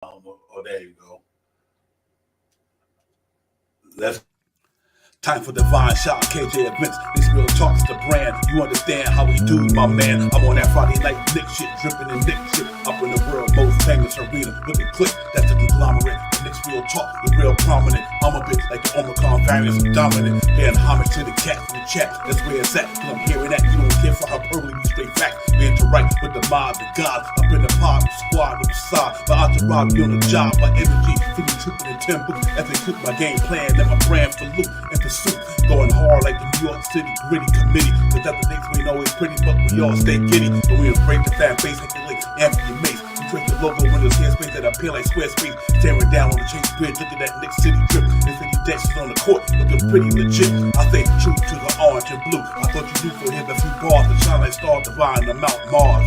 Oh, there you go. Let's time for divine shot, KJ events. This real talks the brand. You understand how we do, my man. I'm on that Friday night Knicks shit, dripping in Knicks shit. Up in the world most famous arena with the click. That's the conglomerate. Knicks real talk, we real prominent. I'm a bit like the Omicron variants, dominant. Paying homage to the cat in the chat. That's where it's at. Cause I'm hearing that you don't care for hyperbole, you straight facts. We interact with the mob, the gods. Up in the pod, the squad, the side. The entourage be on the job, my energy. Feeling tripping in tempo. As they cook my game plan, let my brand for loot and pursuit. Going hard like the New York City gritty committee. Cause that the Knicks we know is pretty, but we all stay giddy. But we embrace the fan base like the late Anthony Mace. We create the logo when there's hair space that appear like square space. Staring down on the Chase Bridge, look at that Knicks City drip. And 50 Dexys on the court, looking pretty legit. I stay true to the orange and blue. I thought you knew for him a few bars to shine like stars divine on Mount Mars.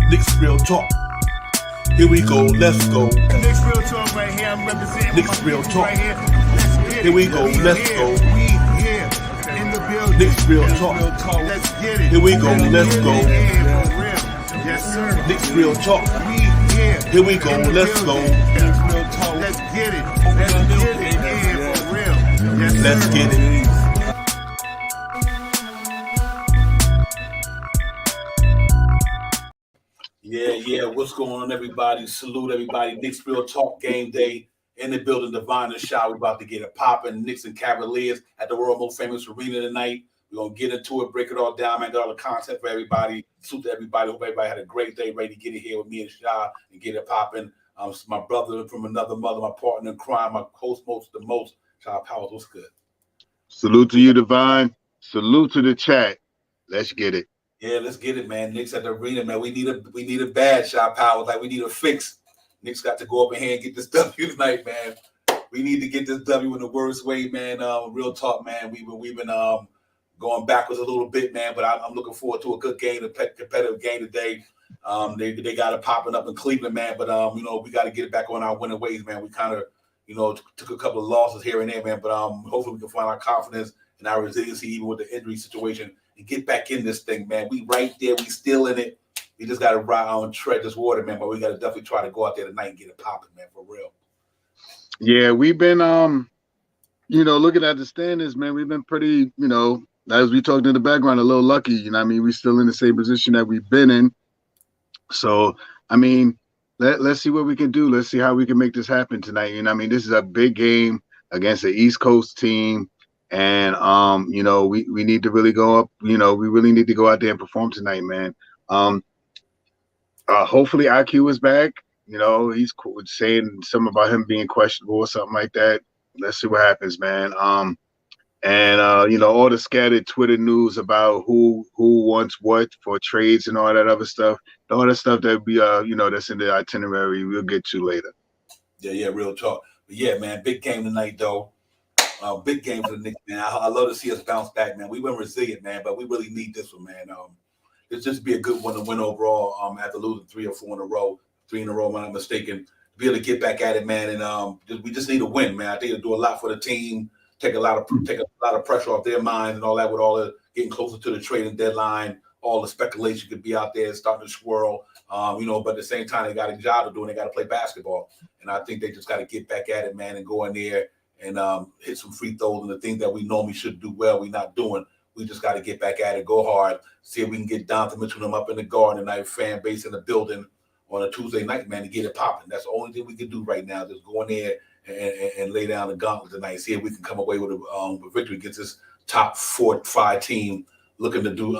Knicks real talk. Here we go, let's go. Knicks real talk right here. I'm representing Knicks real talk. right here. Let's get it. Here we go, let's go. We here in the building. Knicks real talk. Let's get it. Here we go, let's go. Yeah, for real. Yes, sir. Knicks real talk. We here. Here we go, let's go. Knicks real talk. Let's get it. Let's get it. Yeah, for real. Yes, sir. Let's get it. Yeah, what's going on, everybody? Salute everybody. Knicks Real Talk Game Day in the building, Divine and Shot. We're about to get it popping. Knicks and Cavaliers at the world most famous arena tonight. We're going to get into it, break it all down, man. Got all the content for everybody. Salute to everybody. Hope everybody had a great day, ready to get it here with me and Shah and get it popping. My brother from another mother, my partner in crime, my host most the most. Shah Powers, what's good? Salute to you, Divine. Salute to the chat. Let's get it. Yeah, let's get it, man. Knicks at the arena, man. We need a bad shot, Powers. Like we need a fix. Knicks got to go up in here and get this W tonight, man. We need to get this W in the worst way, man. Real talk, man. We've been going backwards a little bit, man. But I'm looking forward to a good game, a competitive game today. They got it popping up in Cleveland, man. But we got to get it back on our winning ways, man. We kind of took a couple of losses here and there, man. But hopefully we can find our confidence and our resiliency even with the injury situation. And get back in this thing, man. We right there. We still in it. We just got to ride on, tread this water, man. But we got to definitely try to go out there tonight and get it popping, man, for real. Yeah, we've been, looking at the standings, man. We've been pretty, as we talked in the background, a little lucky. You know what I mean? We're still in the same position that we've been in. So, I mean, let's see what we can do. Let's see how we can make this happen tonight. You know what I mean? This is a big game against the East Coast team. And we need to really go up. We really need to go out there and perform tonight, man. Hopefully IQ is back. He's saying something about him being questionable or something like that. Let's see what happens, man. All the scattered Twitter news about who wants what for trades and all that other stuff. All that stuff that we that's in the itinerary we'll get to later. Yeah, real talk. But yeah, man, big game tonight though. Big game for the Knicks, man. I love to see us bounce back, man. We went resilient, man, but we really need this one, man. It's just be a good one to win overall. After losing 3 or 4 in a row, if I'm not mistaken, to be able to get back at it, man. And we just need a win, man. I think it'll do a lot for the team. Take a lot of pressure off their minds and all that. With all the getting closer to the trading deadline, all the speculation could be out there starting to swirl. But at the same time, they got a job to do and they got to play basketball. And I think they just got to get back at it, man, and go in there and hit some free throws and the things that we normally should do well, we're not doing. We just got to get back at it, go hard, see if we can get Donovan Mitchell them up in the Garden tonight, fan base in the building on a Tuesday night, man, to get it popping. That's the only thing we can do right now, just go in there and lay down the gauntlet tonight, see if we can come away with a victory against this top 4-5 team looking to do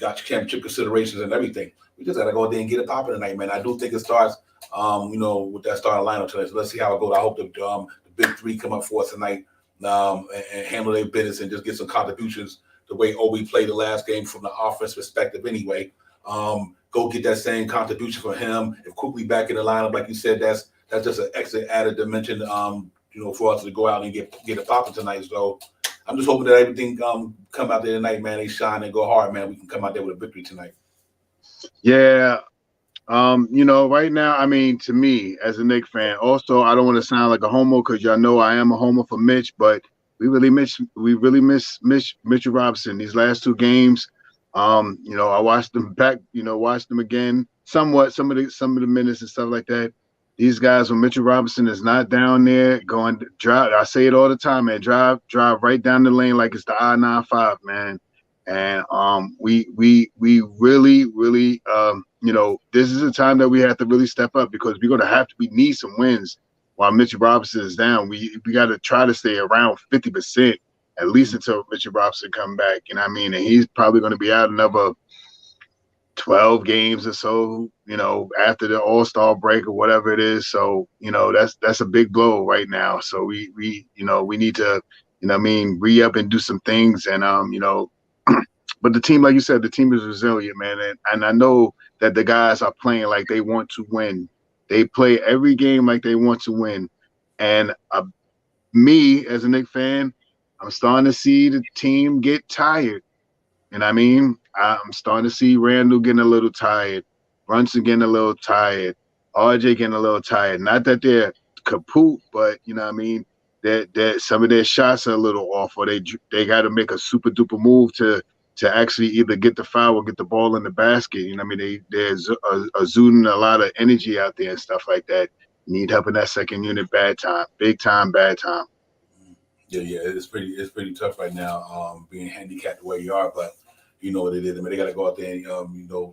got championship considerations and everything. We just got to go out there and get it popping tonight, man. I do think it starts, with that starting lineup tonight. So let's see how it goes. I hope the big three come up for us tonight and handle their business and just get some contributions the way Obi played the last game from the offense perspective anyway. Go get that same contribution from him. If quickly back in the lineup, like you said, that's just an extra added dimension, for us to go out and get it popping tonight. So I'm just hoping that everything come out there tonight, man. They shine and go hard, man. We can come out there with a victory tonight. Yeah. Right now, I mean, to me as a Knicks fan, also I don't want to sound like a homo because y'all know I am a homo for Mitch, but we really miss Mitchell Robinson these last 2 games. I watched them back, watched them again somewhat, some of the minutes and stuff like that. These guys, when Mitchell Robinson is not down there, going drive. I say it all the time, man. Drive right down the lane like it's the I-95, man. And we really, this is a time that we have to really step up because we need some wins while Mitchell Robinson is down. We got to try to stay around 50% at least until Mitchell Robinson come back. You know what I mean? And he's probably going to be out another 12 games or so, after the All-Star break or whatever it is. So, that's a big blow right now. So we need to, re-up and do some things. And, but the team, like you said, the team is resilient, man. And I know that the guys are playing like they want to win. They play every game like they want to win. And me, as a Knicks fan, I'm starting to see the team get tired. And I mean, I'm starting to see Randall getting a little tired, Brunson getting a little tired, RJ getting a little tired. Not that they're kaput, but that some of their shots are a little off, or they got to make a super duper move to actually either get the foul or get the ball in the basket. They're exuding a lot of energy out there and stuff like that. You need help in that second unit, bad time, big time, bad time. Yeah, it's pretty tough right now, being handicapped the way you are, but you know what it is. I mean, they got to go out there and,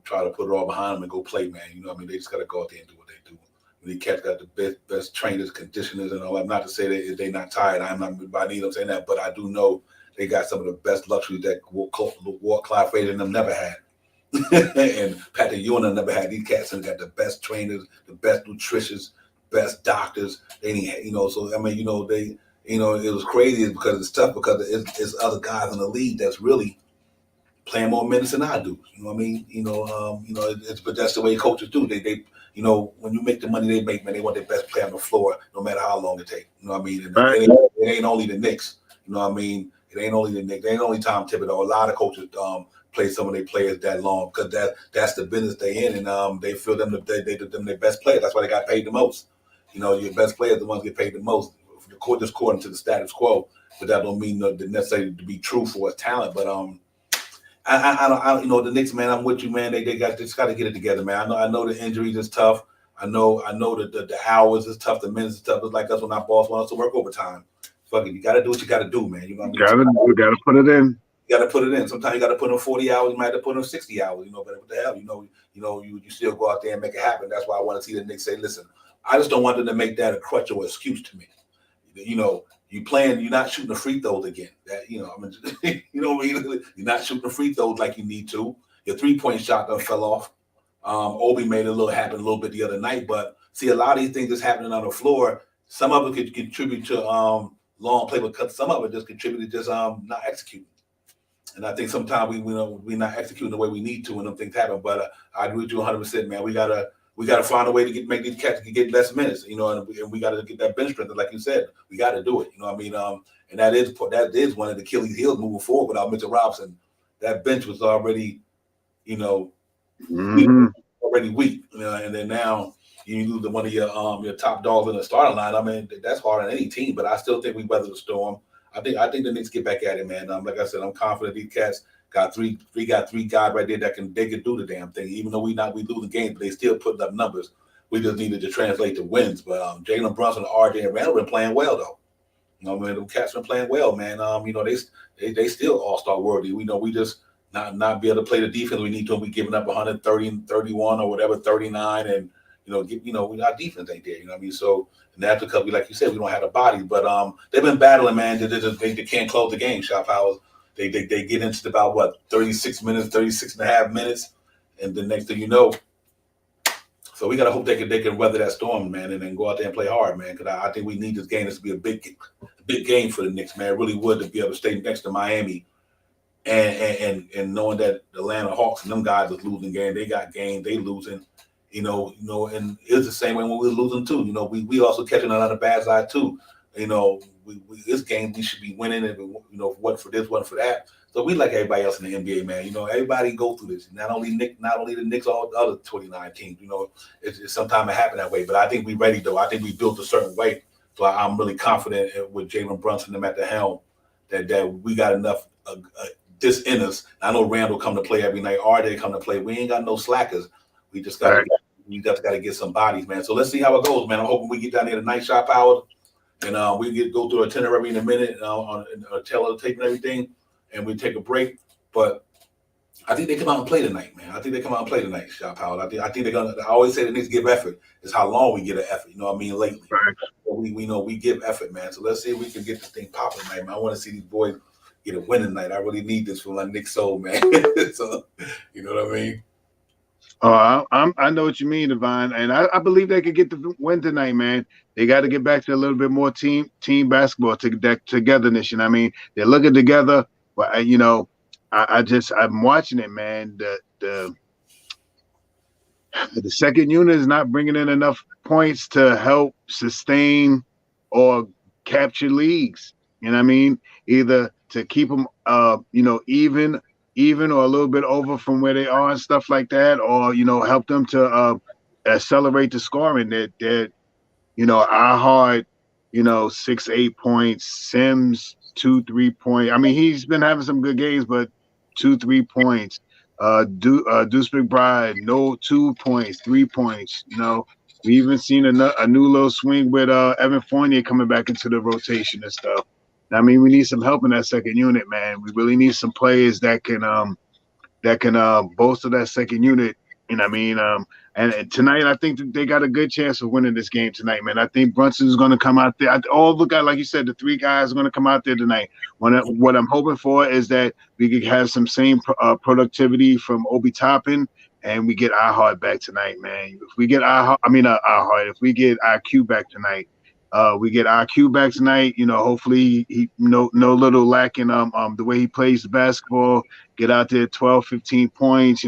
try to put it all behind them and go play, man. They just got to go out there and do what they do. The cats got the best trainers, conditioners, and all that. Not to say that they're not tired. I'm not by need of saying that, but I do know they got some of the best luxuries that Walt Clyde Frazier and them never had. And Patrick Ewing never had. These cats and got the best trainers, the best nutritionists, best doctors. They didn't, so I mean, they. It was crazy because it's tough because it's other guys in the league that's really playing more minutes than I do. You know what I mean? But that's the way coaches do. They when you make the money they make, man, they want their best player on the floor, no matter how long it takes. You know what I mean? Right. It ain't only the Knicks. You know what I mean? It ain't only the Knicks. It ain't only Tom Thibodeau. A lot of coaches play some of their players that long because that's the business they in, and they feel them their best players. That's why they got paid the most. Your best players are the ones get paid the most. Just according to the status quo, but that don't mean necessarily to be true for his talent. But I the Knicks, man, I'm with you, man. They just got to get it together, man. I know the injuries is tough. I know that the hours is tough, the minutes is tough. It's like us when our boss wants us to work overtime. Fuck it, you got to do what you got to do, man. You know what I mean? You gotta put it in. You got to put it in. Sometimes you got to put in 40 hours. You might have to put in 60 hours. But what the hell, you still go out there and make it happen. That's why I want to see the Knicks say, listen, I just don't want them to make that a crutch or excuse to me. You playing, you're not shooting the free throws again. You're not shooting the free throws like you need to. Your 3-point shot done fell off. Obi made it happen a little bit the other night, but see, a lot of these things that's happening on the floor, some of it could contribute to long play, but some of it just contributed to just not executing. And I think sometimes we're not executing the way we need to when them things happen. But I agree with you 100%, man. We gotta find a way to make these cats get less minutes, and we gotta get that bench strength. Like you said, we gotta do it. You know what I mean? And that is one of the Achilles heels moving forward without Mitchell Robinson. That bench was already, already weak. And then now you lose one of your top dogs in the starting line. I mean, that's hard on any team, but I still think we weather the storm. I think the Knicks get back at it, man. Like I said, I'm confident these cats got three guys right there that they can do the damn thing. Even though we lose the game, but they still putting up numbers. We just needed to translate to wins. But Jalen Brunson, RJ, and Randall been playing well though. The cats been playing well, man. They still all-star worthy. We just not be able to play the defense we need to. We giving up 130 and 31 or whatever, 39, and our defense ain't there. You know what I mean? So and that's because like you said, we don't have the body. But they've been battling, man. They can't close the game. Shot powers. They get into about 36 minutes, 36 and a half minutes, and the next thing you know. So we gotta hope they can weather that storm, man, and then go out there and play hard, man. Because I think we need this game to be a big game for the Knicks, man. It really would, to be able to stay next to Miami, and knowing that the Atlanta Hawks and them guys is losing game, they got game, they losing, and it's the same way when we were losing too. We also catching another bad side too. This game we should be winning, and what for this, what for that. So we like everybody else in the NBA, man. Everybody go through this. Not only the Knicks, all the other 29 teams. It's sometimes it happen that way. But I think we ready though. I think we built a certain way. So I'm really confident with Jalen Brunson them at the helm that we got enough this in us. I know Randall come to play every night. RJ come to play. We ain't got no slackers. We just got We got to get some bodies, man. So let's see how it goes, man. I'm hoping we get down there tonight, Shot Powers, and we go through a itinerary in a minute on a tape and everything, and we take a break. But I think they come out and play tonight, man. I think they come out and play tonight, Shot Powers. I think they're gonna. I always say the Knicks give effort. It's how long we get an effort. You know what I mean? Lately, we know we give effort, man. So let's see if we can get this thing popping tonight, man. I want to see these boys get a win tonight. I really need this for my Knicks soul, man. So, you know what I mean? Oh, I know what you mean, Divine, and I believe they could get the win tonight, man. They got to get back to a little bit more team basketball, to that togetherness. You know what I mean? They're looking together, but I'm watching it, man. The second unit is not bringing in enough points to help sustain or capture leagues. You know what I mean? Either to keep them, even or a little bit over from where they are and stuff like that, or help them to accelerate the scoring. That I hard, 6-8 points, Sims 2-3 point. I mean, he's been having some good games, but 2-3 points. Deuce McBride, no 2 points, 3 points. We even seen a new little swing with Evan Fournier coming back into the rotation and stuff. I mean, we need some help in that second unit, man. We really need some players that can bolster that second unit. You know what I mean? And tonight, I think that they got a good chance of winning this game tonight, man. I think Brunson's going to come out there. All the guys, like you said, the three guys are going to come out there tonight. What I'm hoping for is that we could have some same productivity from Obi Toppin, and we get iHeart back tonight, man. If we get if we get IQ back tonight, we get IQ back tonight. Hopefully he no little lack in the way he plays the basketball. Get out there, 12, 15 points.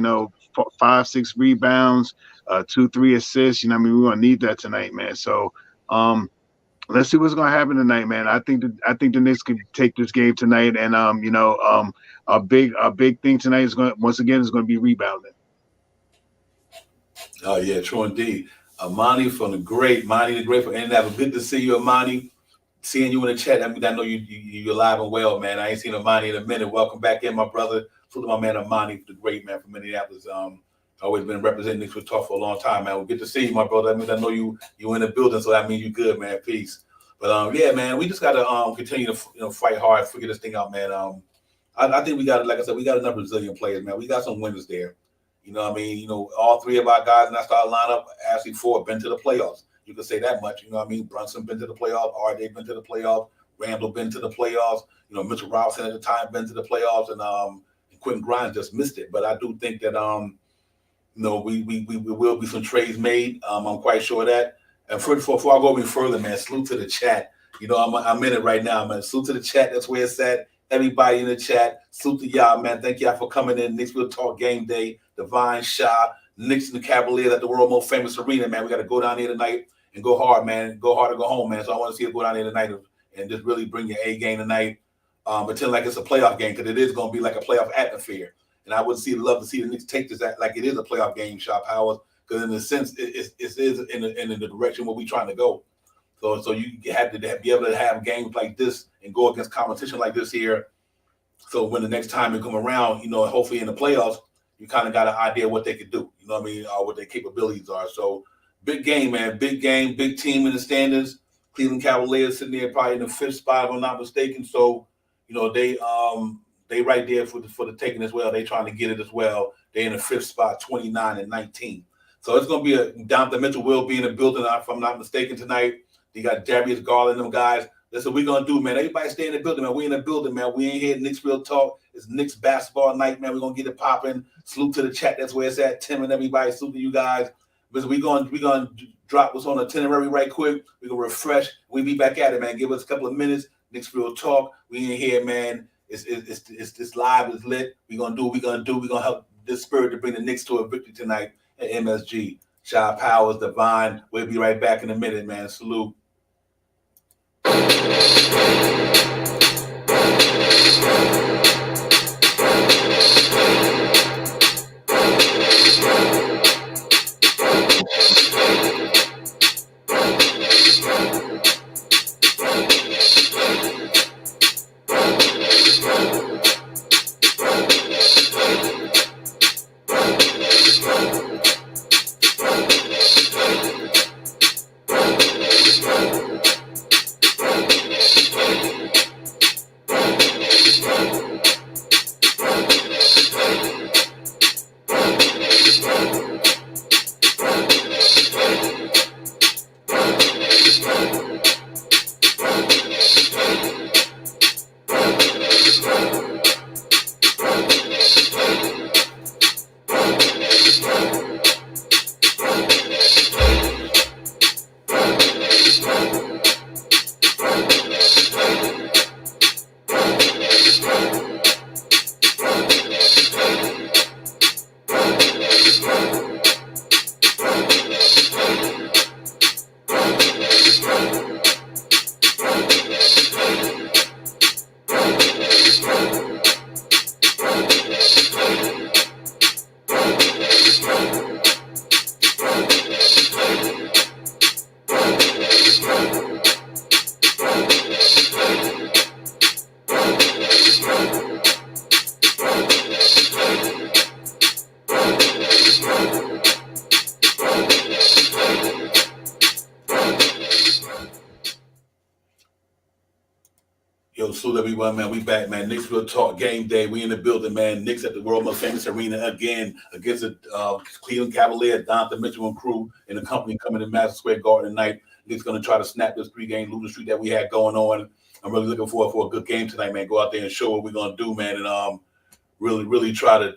5, 6 rebounds, 2, 3 assists. We're gonna need that tonight, man. So let's see what's gonna happen tonight, man. I think the Knicks can take this game tonight, and a big thing tonight is going to be rebounding. Oh yeah, true indeed. Amani from the great, Monty the Great for Indianapolis. Good to see you, Amani. Seeing you in the chat. I know you're alive and well, man. I ain't seen Amani in a minute. Welcome back in, my brother. Salute my man Amani, the great man from Indianapolis. Always been representing Knicks with Talk for a long time, man. Well, good to see you, my brother. I know you in the building, so that means you good, man. Peace. But yeah, man, we just gotta continue to fight hard, figure this thing out, man. I think we got, like I said, we got enough Brazilian players, man. We got some winners there. You know what I mean? All three of our guys in that starting lineup, actually 4 have been to the playoffs. You can say that much. You know what I mean? Brunson been to the playoffs. RJ been to the playoffs. Randall been to the playoffs. Mitchell Robinson at the time been to the playoffs, and Quentin Grimes just missed it. But I do think that we will be some trades made. I'm quite sure of that. And before I go any further, man, salute to the chat. I'm in it right now, man. Salute to the chat. That's where it's at. Everybody in the chat. Salute to y'all, man. Thank y'all for coming in. Knicks Will Talk Game Day. Divine Shaw, Knicks and the Cavaliers at the world most famous arena, man. We got to go down there tonight and go hard, man. Go hard or go home, man. So I want to see us go down there tonight and just really bring your A game tonight. Pretend like it's a playoff game, because it is going to be like a playoff atmosphere. And I would love to see the Knicks take this like it is a playoff game, Shot Powers, because in a sense it is in the direction where we're trying to go. So you have to be able to have games like this and go against competition like this here. So when the next time you come around, hopefully in the playoffs, you kind of got an idea what they could do. You know what I mean? What their capabilities are. So big game, man. Big game, big team in the standings. Cleveland Cavaliers sitting there probably in the 5th spot, if I'm not mistaken. So, they right there for the taking as well. They trying to get it as well. They in the 5th spot, 29-19. So it's gonna be Donovan Mitchell will be in the building, if I'm not mistaken, tonight. You got Darius Garland, them guys. That's what we're gonna do, man. Everybody stay in the building, man. We in the building, man. We ain't here. Knicks Real Talk. It's Knicks basketball night, man. We're gonna get it popping. Salute to the chat. That's where it's at. Tim and everybody. Salute to you guys. Because we're gonna drop what's on the itinerary right quick. We're gonna refresh. We be back at it, man. Give us a couple of minutes. Knicks Real Talk. We in here, man. It's live. It's lit. We're gonna do what we're gonna do. We're gonna help this spirit to bring the Knicks to a victory tonight at MSG. Shy Powers, Divine. We'll be right back in a minute, man. Salute. Yo, salute everyone, man. We back, man. Knicks Real Talk Game Day. We in the building, man. Knicks at the world most famous arena again against the Cleveland Cavaliers. Donovan Mitchell and crew in the company coming to Madison Square Garden tonight. Knicks going to try to snap this three-game losing streak that we had going on. I'm really looking forward for a good game tonight, man. Go out there and show what we're going to do, man, and really try to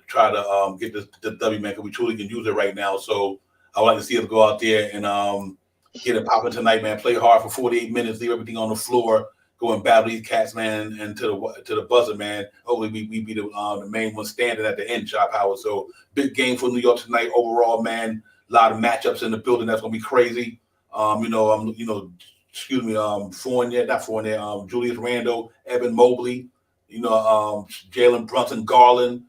get the W, man, because we truly can use it right now. So I would like to see us go out there and get it popping tonight, man. Play hard for 48 minutes, leave everything on the floor. Go and battle these cats, man, and to the buzzer, man. Hopefully, we be the main one standing at the end, Chop Howard. So big game for New York tonight, overall, man. A lot of matchups in the building. That's gonna be crazy. Fournier, Julius Randle, Evan Mobley, Jalen Brunson, Garland.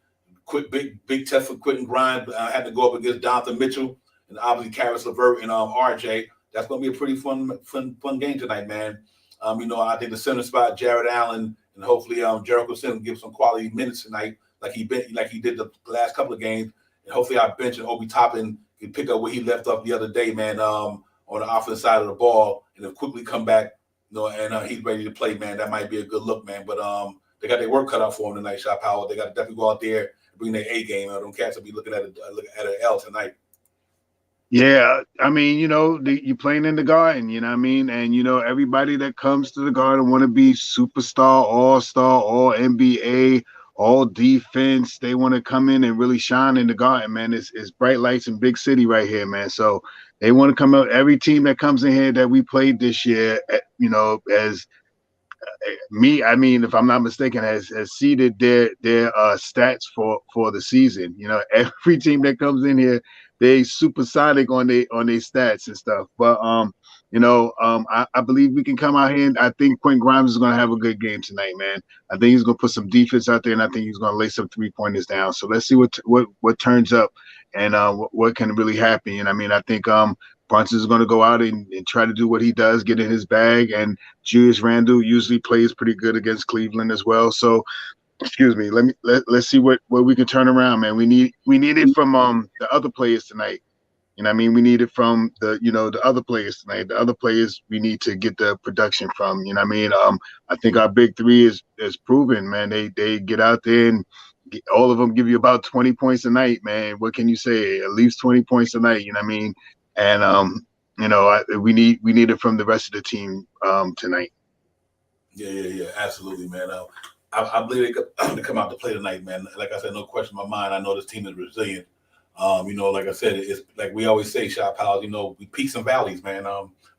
Big test for Quentin Grimes. I had to go up against Donovan Mitchell and obviously Karis LeVert and RJ. That's gonna be a pretty fun game tonight, man. I think the center spot, Jared Allen, and hopefully Jericho Simmons give some quality minutes tonight, like he did the last couple of games. And hopefully our bench and Obi Toppin can pick up where he left off the other day, man, on the offensive side of the ball, and then quickly come back, and he's ready to play, man. That might be a good look, man. But they got their work cut out for him tonight, Shop Howard. They got to definitely go out there and bring their A game. Them cats will be looking at an L tonight. Yeah, I mean, you're playing in the Garden, you know what I mean? And, everybody that comes to the Garden want to be superstar, all-star, all NBA, all defense. They want to come in and really shine in the Garden, man. It's bright lights and big city right here, man. So they want to come out. Every team that comes in here that we played this year, as me, I mean, if I'm not mistaken, has seeded their stats for the season. Every team that comes in here, they supersonic on their stats and stuff. But I believe we can come out here, and I think Quentin Grimes is going to have a good game tonight, man. I think he's going to put some defense out there, and I think he's going to lay some 3-pointers down. So let's see what turns up and what can really happen. You know what I mean? I think Brunson's going to go out and try to do what he does, get in his bag, and Julius Randle usually plays pretty good against Cleveland as well. So, excuse me, let's see what we can turn around, man. We need it from the other players tonight. You know what I mean? We need it from the other players tonight. The other players we need to get the production from. You know what I mean? I think our big three is proven, man. They get out there and all of them give you about 20 points a night, man. What can you say? At least 20 points a night. You know what I mean? And we need it from the rest of the team tonight. Yeah, absolutely, man. I believe they come out to play tonight, man. Like I said, no question in my mind. I know this team is resilient. Like I said, it's like we always say, Shop Pals, we peaks and valleys, man.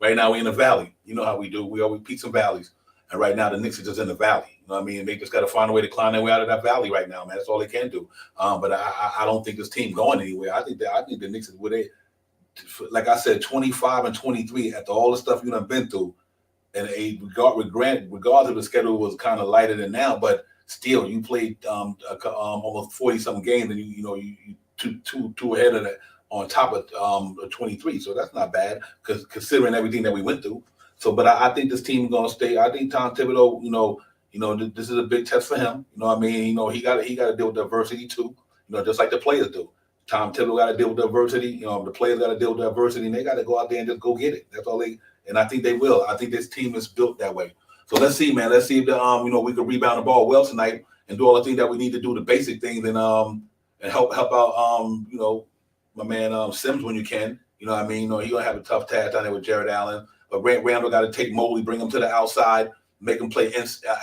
Right now we're in the valley. You know how we do. We always peaks and valleys. And right now the Knicks are just in the valley. You know what I mean? They just got to find a way to climb their way out of that valley right now, man. That's all they can do. But I don't think this team going anywhere. I think the Knicks is where they, like I said, 25 and 23 after all the stuff you've been through. And regardless of the schedule was kind of lighter than now, but still you played almost 40-something games, and you two ahead of that on top of 23. So that's not bad because considering everything that we went through. So, but I think this team is gonna stay. I think Tom Thibodeau, this is a big test for him. You know what I mean? He got to deal with adversity too. Just like the players do. Tom Thibodeau got to deal with adversity. The players got to deal with adversity, and they got to go out there and just go get it. That's all they. And I think they will. I think this team is built that way. So let's see, man. Let's see if we can rebound the ball well tonight and do all the things that we need to do, the basic things, and help out my man Sims when you can. You know what I mean? He gonna have a tough task down there with Jared Allen. But Randle got to take Mobley, bring him to the outside, make him play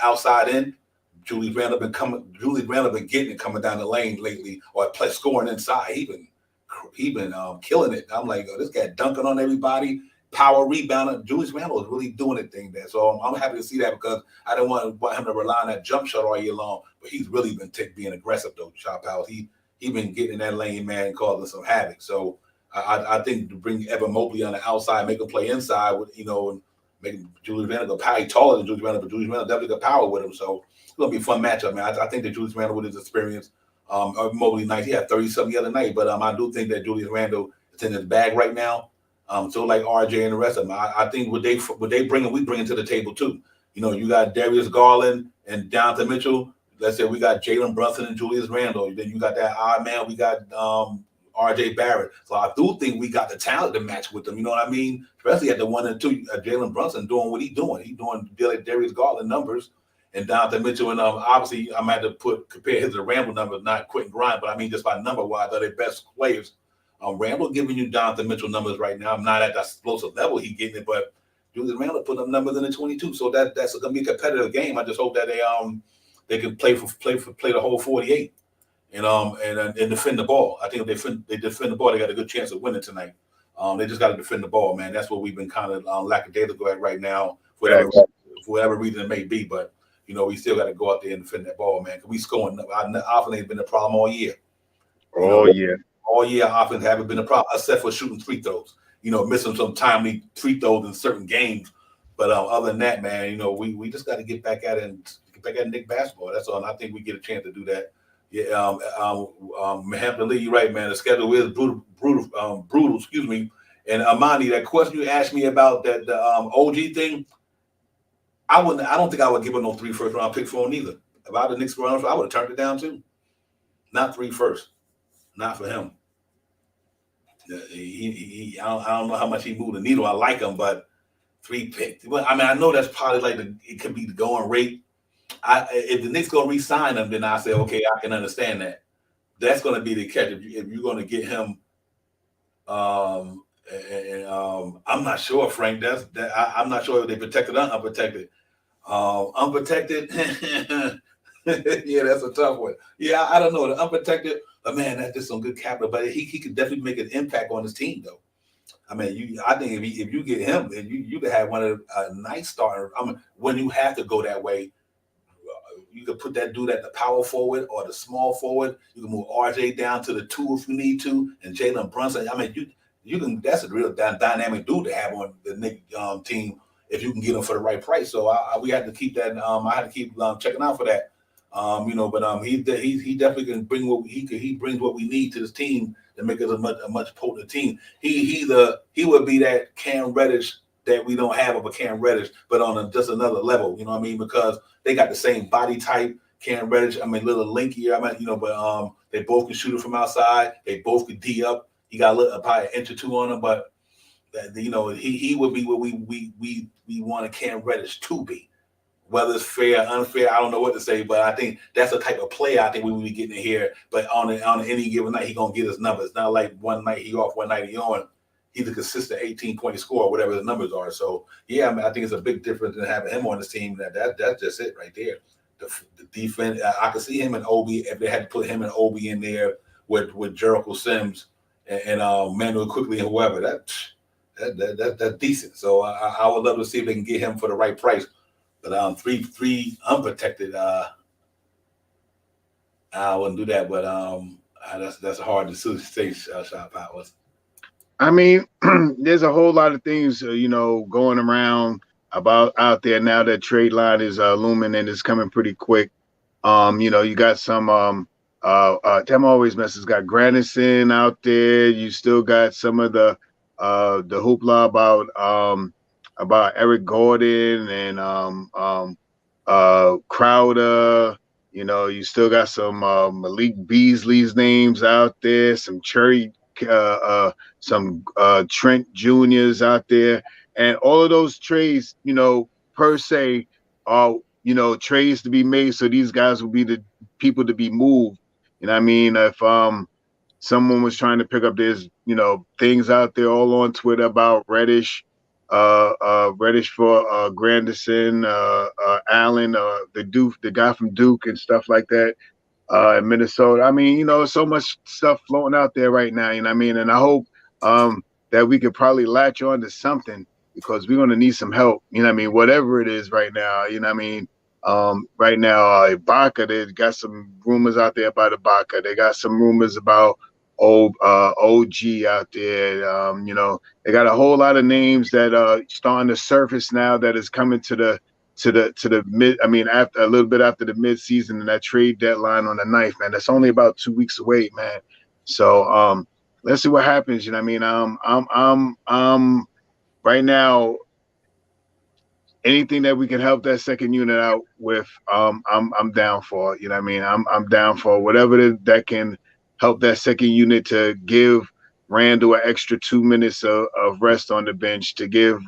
outside in. Julius Randle been getting it coming down the lane lately, or scoring inside. He been killing it. I'm like, this guy dunking on everybody. Power rebounder. Julius Randle is really doing it thing there. So I'm happy to see that because I don't want him to rely on that jump shot all year long. But he's really been being aggressive though, Chop House. He been getting in that lane, man, causing some havoc. So I think to bring Evan Mobley on the outside, make him play inside with and make Julius Randle go power. He's taller than Julius Randle, but Julius Randle definitely got power with him. So it's gonna be a fun matchup, man. I think that Julius Randle with his experience, Mobley night, he had 30-something the other night, but I do think that Julius Randle is in his bag right now. So like RJ and the rest of them, I think what they bring, we bring to the table too. You got Darius Garland and Donovan Mitchell. Let's say we got Jalen Brunson and Julius Randle. Then you got that odd man. We got RJ Barrett. So I do think we got the talent to match with them. You know what I mean? Especially at the 1 and 2, Jalen Brunson doing what he's doing. He's doing Darius Garland numbers. and Donovan Mitchell, and obviously I'm going to have to compare his to Randle numbers, not Quentin Grimes, but I mean just by number wise, they're the best players. Randle giving you Donovan Mitchell numbers right now. I'm not at that explosive level he getting it, but Julius Randle put up numbers in the 22. So that's going to be a competitive game. I just hope that they can play the whole 48 and defend the ball. I think if they defend the ball, they got a good chance of winning tonight. They just got to defend the ball, man. That's what we've been kind of lackadaisical at right now, for whatever reason it may be. But we still got to go out there and defend that ball, man. Because we scoring. Offense ain't been a problem all year. All year, offense haven't been a problem, except for shooting free throws. Missing some timely free throws in certain games. But other than that, man, we just got to get back at it and get back at Knicks basketball. That's all. And I think we get a chance to do that. Yeah, Hampton Lee, you're right, man. The schedule is brutal. Excuse me. And Amani, that question you asked me about the OG thing, I don't think I would give him no 3 first-round picks for him either. If I had the Knicks runner, I would have turned it down too. Not 3 first, not for him. I don't know how much he moved the needle. I like him, but 3 picks. Well, I mean, I know that's probably it could be the going rate. If the Knicks gonna re-sign him, then I say, okay, I can understand that. That's gonna be the catch. If you're gonna get him, I'm not sure, Frank. I'm not sure if they protected or unprotected. Unprotected, yeah, that's a tough one. Yeah, I don't know. The unprotected, but man, that's just some good capital. But he could definitely make an impact on his team, though. I mean, I think if you get him, then you could have one of a nice starter. I mean, when you have to go that way, you could put that dude at the power forward or the small forward. You can move RJ down to the 2 if you need to, and Jalen Brunson. I mean, you can. That's a real dynamic dude to have on the Knicks team if you can get him for the right price. So we had to keep that. I had to keep checking out for that. But he definitely can bring he brings what we need to this team to make us a much potent team. He would be that Cam Reddish that we don't have of a Cam Reddish, but on just another level. You know what I mean? Because they got the same body type. Cam Reddish, I mean, a little linkier. I mean, but they both can shoot it from outside. They both can D up. He got probably an inch or 2 on him, but he would be what we wanted Cam Reddish to be. Whether it's fair, unfair, I don't know what to say, but I think that's the type of player I think we will be getting in here. But on any given night, he's gonna get his numbers. It's not like one night he off, one night he on. He's a consistent 18-point scorer, whatever the numbers are. So yeah, I mean, I think it's a big difference than having him on this team. That's just it right there. The defense, I could see him and Obi if they had to put him and Obi in there with Jericho Sims and Manuel Quickly and whoever. That's decent. So I would love to see if they can get him for the right price. But 3 unprotected, I wouldn't do that. But that's hard to say. Shot powers. I mean, there's a whole lot of things going around about out there now that trade line is looming and it's coming pretty quick. You got some Tim always messes got Granderson out there. You still got some of the hoopla about Eric Gordon and Crowder. You still got some Malik Beasley's names out there, some some Trent Juniors out there, and all of those trades, per se, are trades to be made. So these guys will be the people to be moved. I mean, if someone was trying to pick up this, things out there all on Twitter about Reddish for Granderson, Allen, the guy from Duke and stuff like that, in Minnesota. I mean, so much stuff floating out there right now. I mean, and I hope that we could probably latch on to something because we're going to need some help. I mean, whatever it is right now. I mean, right now, Ibaka, they got some rumors out there about Ibaka. They got some rumors about OG out there. They got a whole lot of names that are starting to surface now that is coming to the mid. I mean, after a little bit after the mid season and that trade deadline on the 9th, man. That's only about 2 weeks away, man. So let's see what happens. I mean, I'm right now. Anything that we can help that second unit out with, I'm down for. I mean, I'm down for whatever that can help that second unit to give Randall an extra 2 minutes of rest on the bench, to give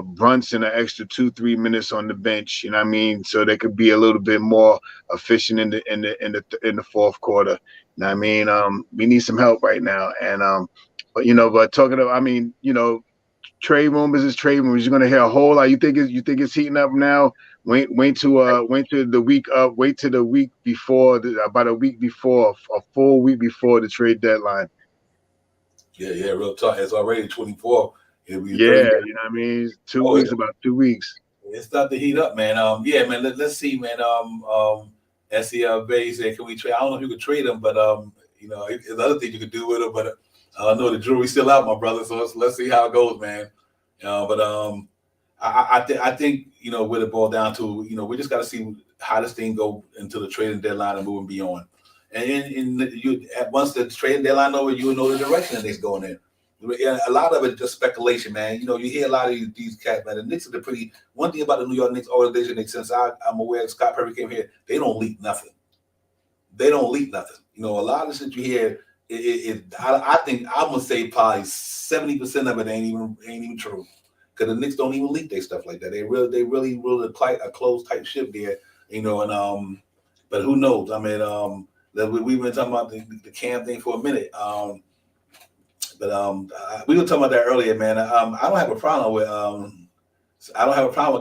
Brunson an extra 2-3 minutes on the bench. You know what I mean? So they could be a little bit more efficient in the fourth quarter. You know what I mean? We need some help right now. And but talking about, I mean, trade rumors is trade rumors. You're gonna hear a whole lot. You think it's heating up now? Wait to the week up. Wait to the week before, about a week before, a full week before the trade deadline. Yeah, real talk. It's already 24. It'll be 30 Yeah, days. you know what I mean? 2 weeks, about 2 weeks. It's starting to heat up, man. Yeah, man. Let's see, man. SEL Bay said, can we trade? I don't know if you could trade him, but there's other things you could do with him. But I know the jury's still out, my brother. So let's see how it goes, man. I think what it boiled down to, we just got to see how this thing go into the trading deadline and moving beyond. And once the trading deadline over, you will know the direction that it's going in. A lot of it is just speculation, man. You hear a lot of these cats, man. The Knicks are one thing about the New York Knicks organization, since I'm aware Scott Perry came here, they don't leak nothing. They don't leak nothing. A lot of shit you hear, I think I'm gonna say probably 70% of it ain't even true. Because the Knicks don't even leak their stuff like that. They really a closed type ship there, but who knows? I mean, we've been talking about the Cam thing for a minute. We were talking about that earlier, man. I don't have a problem with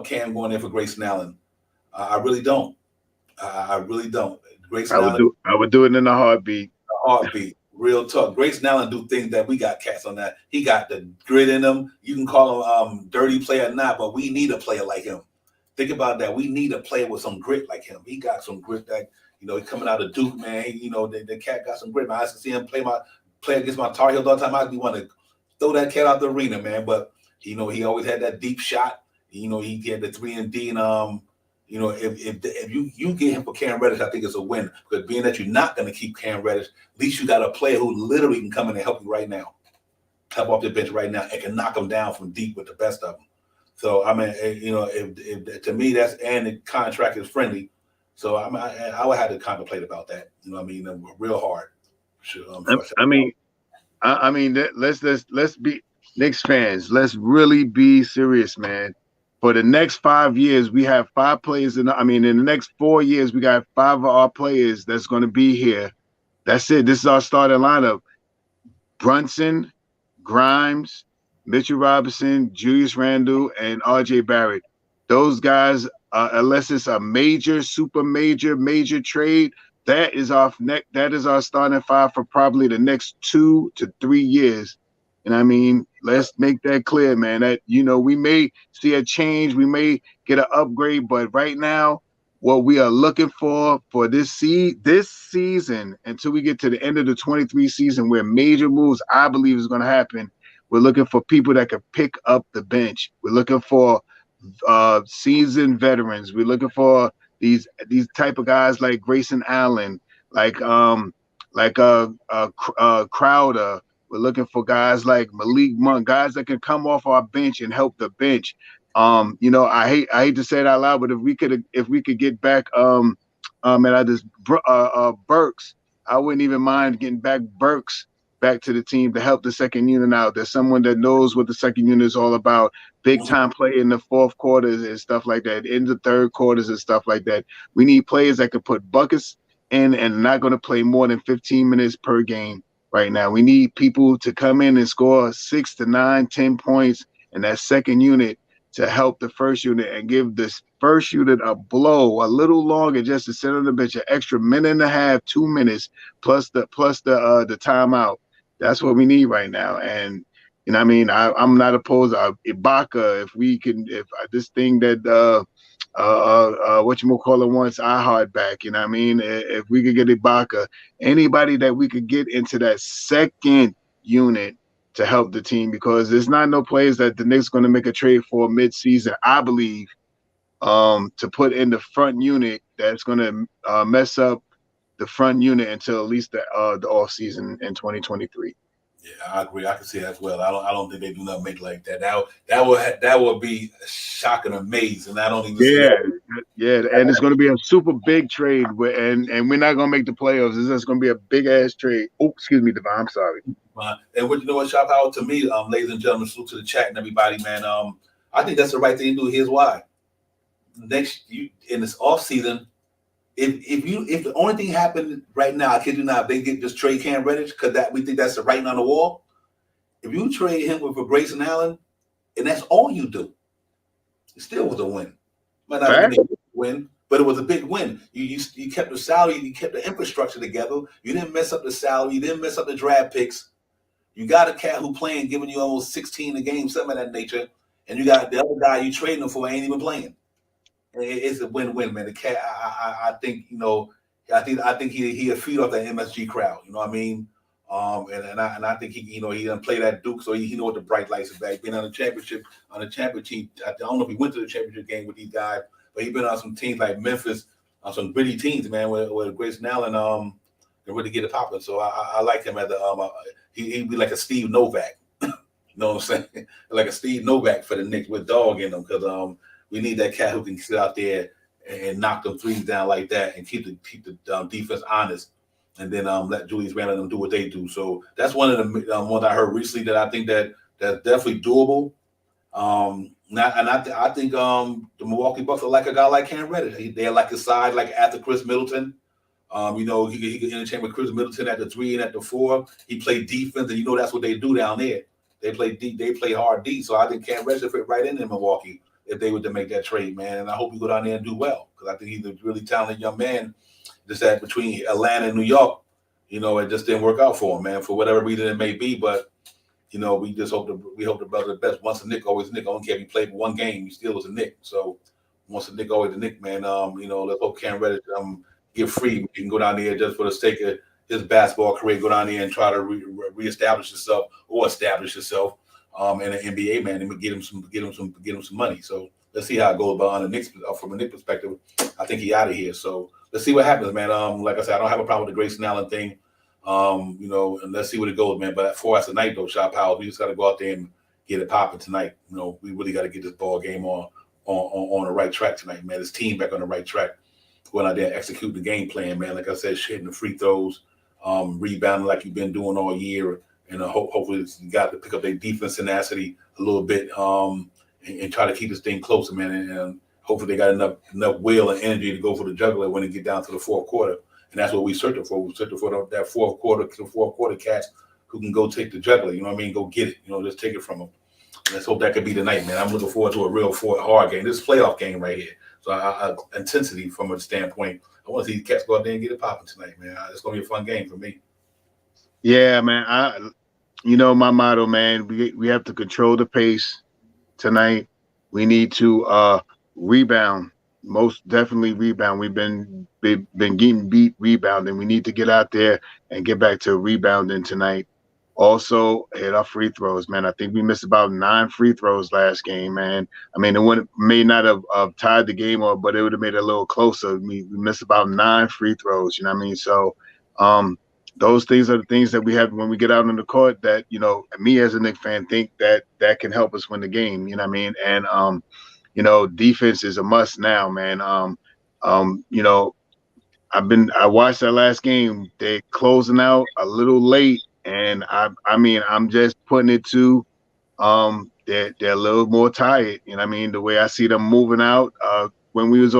Cam going in for Grayson Allen. I really don't. I really don't. Grayson Allen. I would do it in a heartbeat. Real talk. Grayson Allen do things that we got cats on that. He got the grit in him. You can call him dirty player or not, but we need a player like him. Think about that. We need a player with some grit like him. He got some grit that, he's coming out of Duke, man. The cat got some grit. Man, I used to see him play against my Tar Heels all the time. I want to throw that cat out the arena, man. But, he always had that deep shot. He had the 3-and-D, and if you get him for Cam Reddish, I think it's a win. Because being that you're not going to keep Cam Reddish, at least you got a player who literally can come in and help you right now, help off the bench right now, and can knock them down from deep with the best of them. So I mean, if to me and the contract is friendly, so I would have to contemplate about that. Real hard. Sure, let's be Knicks fans. Let's really be serious, man. For the next 5 years, we have 5 players. In the next 4 years, we got 5 of our players that's going to be here. That's it. This is our starting lineup. Brunson, Grimes, Mitchell Robinson, Julius Randle, and R.J. Barrett. Those guys, unless it's a major trade, that is our starting 5 for probably the next 2 to 3 years. And I mean, let's make that clear, man. That we may see a change, we may get an upgrade, but right now, what we are looking for this season, until we get to the end of the 23 season, where major moves I believe is going to happen, we're looking for people that can pick up the bench. We're looking for seasoned veterans. We're looking for these type of guys like Grayson Allen, like Crowder. We're looking for guys like Malik Monk, guys that can come off our bench and help the bench. I hate to say it out loud, but if we could get back Burks, I wouldn't even mind getting back Burks back to the team to help the second unit out. There's someone that knows what the second unit is all about. Big time play in the fourth quarters and stuff like that, in the third quarters and stuff like that. We need players that can put buckets in and not going to play more than 15 minutes per game. Right now, we need people to come in and score 6 to 9, 10 points in that second unit to help the first unit and give this first unit a blow a little longer, just to sit on the bench, an extra minute and a half, 2 minutes plus the timeout. That's what we need right now. And I'm not opposed to Ibaka if this thing that wants iHeart back. If we could get Ibaka, anybody that we could get into that second unit to help the team, because there's not no players that the Knicks going to make a trade for mid-season, I believe, to put in the front unit that's going to mess up the front unit until at least the off season in 2023. Yeah, I agree. I can see that as well. I don't think they do nothing make like that. That would be shocking, amazing. I don't even see that. Yeah, and it's going to be a super big trade, and we're not going to make the playoffs. It's just going to be a big ass trade. Oh, excuse me, Devon. I'm sorry. And what Shop Howard, to me, ladies and gentlemen, salute to the chat and everybody, man. I think that's the right thing to do. Here's why. In this offseason, if the only thing happened right now, I kid you not, if they get just trade Cam Reddish, because that we think that's the writing on the wall. If you trade him for Grayson Allen, and that's all you do, it still was a win. Might not have been a win, but it was a big win. You kept the salary, you kept the infrastructure together. You didn't mess up the salary, you didn't mess up the draft picks. You got a cat who playing, giving you almost 16 a game, something of that nature, and you got the other guy you trading him for ain't even playing. It's a win-win, man. The cat, I think, I think he'll feed off that MSG crowd. You know what I mean? And I think he done play that Duke, so he know what the bright lights is back. Been on the championship team. I don't know if he went to the championship game with these guys, but he been on some teams like Memphis, on some gritty teams, man, where Grayson Allen can really get it popping. So I like him as he'd be like a Steve Novak. You know what I'm saying? Like a Steve Novak for the Knicks with dog in him, because we need that cat who can sit out there and knock them threes down like that and keep the defense honest, and then let Julius Randle them do what they do. So that's one of the ones I heard recently that I think that's definitely doable. I think the Milwaukee Bucks are like a guy like Cam Reddish. They're like a side like after Chris Middleton. He could interchange with Chris Middleton at the 3 and at the 4. He played defense, and that's what they do down there. They play deep. They play hard D. So I think Cam Reddish fit right in Milwaukee if they were to make that trade, man. And I hope he go down there and do well, because I think he's a really talented young man. Just that between Atlanta and New York, it just didn't work out for him, man, for whatever reason it may be. But we just hope the brother the best. Once a Knick, always a Knick. I don't care if he played for one game, he still was a Knick. So once a Knick, always a Knick, man. Let's hope Cam Reddish get free. He can go down there just for the sake of his basketball career, go down there and try to reestablish himself or establish himself in the NBA, man, and get him some money. So let's see how it goes. But on the Knicks, from a Knicks perspective, I think he out of here. So let's see what happens, man. Like I said, I don't have a problem with the Grayson Allen thing. And let's see what it goes, man. But for us tonight, though, Shop Powell, we just got to go out there and get it popping tonight. We really got to get this ball game on the right track tonight, man. This team back on the right track. Going out there and execute the game plan, man. Like I said, hitting the free throws, rebounding like you've been doing all year, and hopefully you got to pick up their defense tenacity a little bit, and try to keep this thing closer, man. And hopefully they got enough will and energy to go for the juggler when they get down to the fourth quarter. And that's what we searching for. We're searching for that fourth quarter cats who can go take the juggler. You know what I mean? Go get it. Just take it from them. And let's hope that could be the night, man. I'm looking forward to a real hard game. This is a playoff game right here. So intensity from a standpoint, I want to see the cats go out there and get it popping tonight, man. It's going to be a fun game for me. Yeah, man. My motto, man, we have to control the pace tonight. We need to rebound, most definitely rebound. We've been getting beat rebounding. We need to get out there and get back to rebounding tonight. Also, hit our free throws, man. I think we missed about 9 free throws last game, man. I mean, it may not have tied the game up, but it would have made it a little closer. We missed about 9 free throws, you know what I mean? So those things are the things that we have when we get out on the court that, me as a Knicks fan think that can help us win the game, you know what I mean? And, defense is a must now, man. I watched that last game. They're closing out a little late. And I'm just putting it to they're a little more tired. You know what I mean? The way I see them moving out, when we was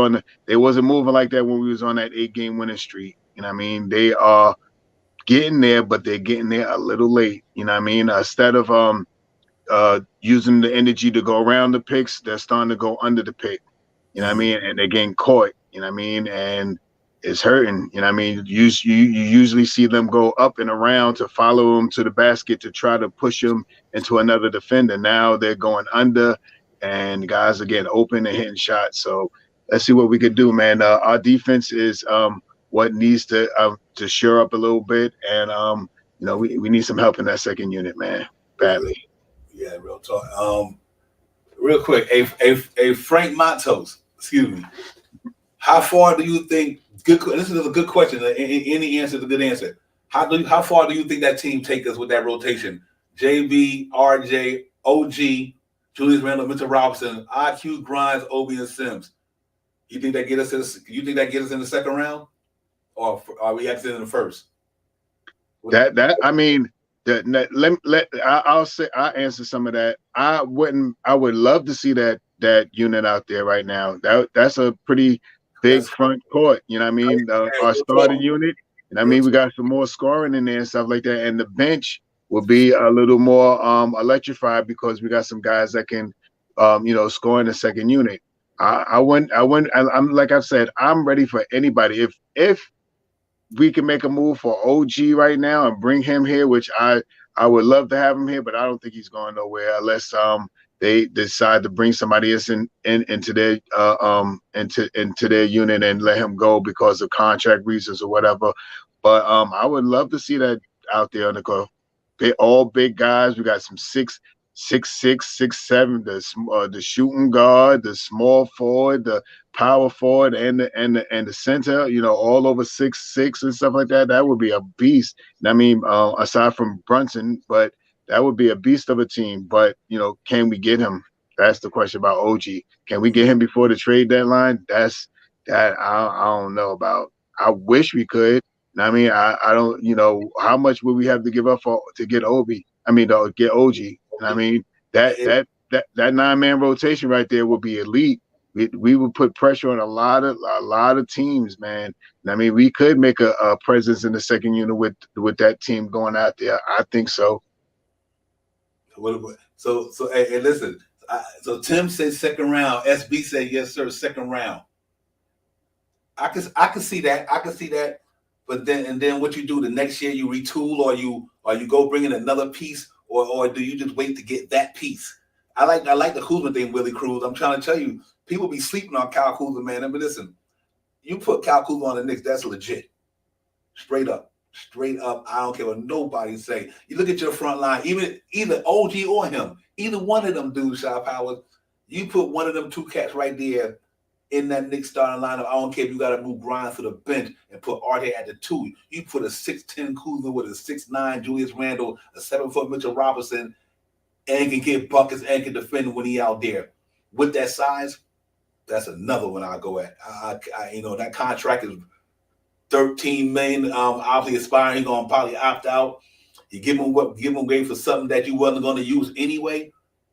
they wasn't moving like that when we was on that 8-game winning streak. You know what I mean? They are getting there, but they're getting there a little late. You know what I mean? Instead of using the energy to go around the picks, they're starting to go under the pick. You know what I mean? And they're getting caught. You know what I mean? And it's hurting. You know what I mean? You usually see them go up and around to follow them to the basket to try to push them into another defender. Now they're going under, and guys are getting open and hitting shots. So let's see what we could do, man. Our defense is what needs to shore up a little bit, and we need some help in that second unit, man, badly. Yeah, real talk. Real quick, a Frank Matos, excuse me. How far do you think? This is a good question. Any answer is a good answer. How far do you think that team take us with that rotation? JB, RJ, OG, Julius Randle, Mitchell Robinson, IQ, Grimes, Obi, and Sims. You think that get us in the second round, or are we actually in the first? I'll answer some of that I would love to see that unit out there right now. That's a pretty big That's front court. You know what I mean? Our real starting talk. unit. And I Real mean, we talk. got some more scoring in there and stuff like that. And the bench will be a little more electrified because we got some guys that can score in the second unit. I'm like I've said, I'm ready for anybody. If we can make a move for OG right now and bring him here, which I would love to have him here, but I don't think he's going nowhere unless they decide to bring somebody else into their into their unit and let him go because of contract reasons or whatever. But I would love to see that out there on the court. They all big guys. We got some 6'6", 6'7", the shooting guard, the small forward, the power forward, and the center. All over 6'6" and stuff like that. That would be a beast. I mean, aside from Brunson, but that would be a beast of a team. But can we get him? That's the question about OG. Can we get him before the trade deadline? I don't know about. I wish we could. I mean, I don't. How much would we have to give up to get Obi? I mean, to get OG. And I mean, that 9-man rotation right there would be elite. We would put pressure on a lot of teams, man. And I mean, we could make a presence in the second unit with that team going out there. I think so. So hey, listen. So Tim said second round. SB said yes, sir. Second round. I can see that. I can see that. But then what you do the next year, you retool or you go bring in another piece, or do you just wait to get that piece? I like the Kuzma thing, Willie Cruz. I'm trying to tell you, people be sleeping on Kyle Kuzma, man. I mean, listen, you put Kyle Kuzma on the Knicks, that's legit. Straight up. I don't care what nobody say. You look at your front line, either OG or him, either one of them dudes, Shy Powers, you put one of them two cats right there in that Knicks starting lineup. I don't care if you got to move Grimes to the bench and put Arte at the 2. You put a 6'10" Kuzma with a 6'9" Julius Randle, a 7-foot Mitchell Robinson, and can get buckets and can defend when he out there. With that size, that's another one I go at. That contract is $13 million. Obviously expiring. He's gonna probably opt out. You give him away for something that you wasn't going to use anyway,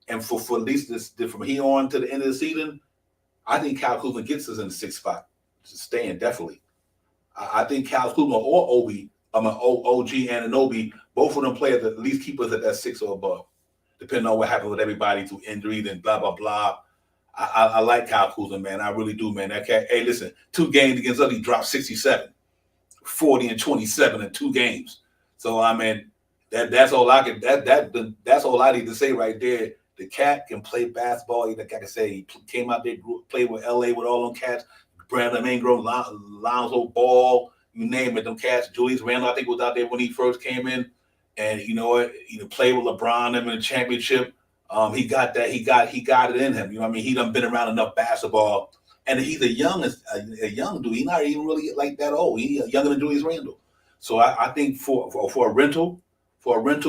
and for at least this from here on to the end of the season. I think Kyle Kuzma gets us in the 6th spot. Staying definitely. I think Kyle Kuzma or Obi, OG and Anobi, both of them players at least keep us at that 6 or above, depending on what happens with everybody through injuries and blah, blah, blah. I like Kyle Kuzma, man. I really do, man. That cat, hey, listen, 2 games against us, he dropped 67, 40 and 27 in 2 games. So, I mean, that's all I can, that's all I need to say right there. The cat can play basketball. Like I can say, he came out there, played with LA with all them cats. Brandon Ingram, Lonzo Ball, you name it, them cats. Julius Randle, I think, was out there when he first came in. And you know what? He played with LeBron in the championship. He got that. He got it in him. You know what I mean? He done been around enough basketball. And he's a young dude. He's not even really like that old. He's younger than Julius Randle. So I think for a rental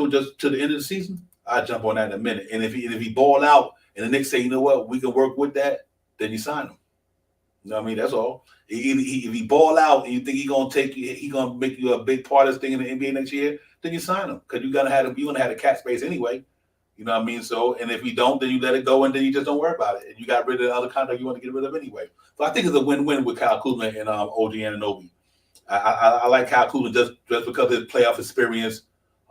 just to the end of the season, I'll jump on that in a minute. And if he ball out and the Knicks say, you know what, we can work with that, then you sign him. You know what I mean? That's all. If he ball out and you think he's gonna make you a big part of this thing in the NBA next year, then you sign him because you're gonna have a cap space anyway. You know what I mean? So, and if you don't, then you let it go and then you just don't worry about it. And you got rid of the other contract you want to get rid of anyway. So I think it's a win-win with Kyle Kuzma and OG Anunoby. I like Kyle Kuzma just because of his playoff experience.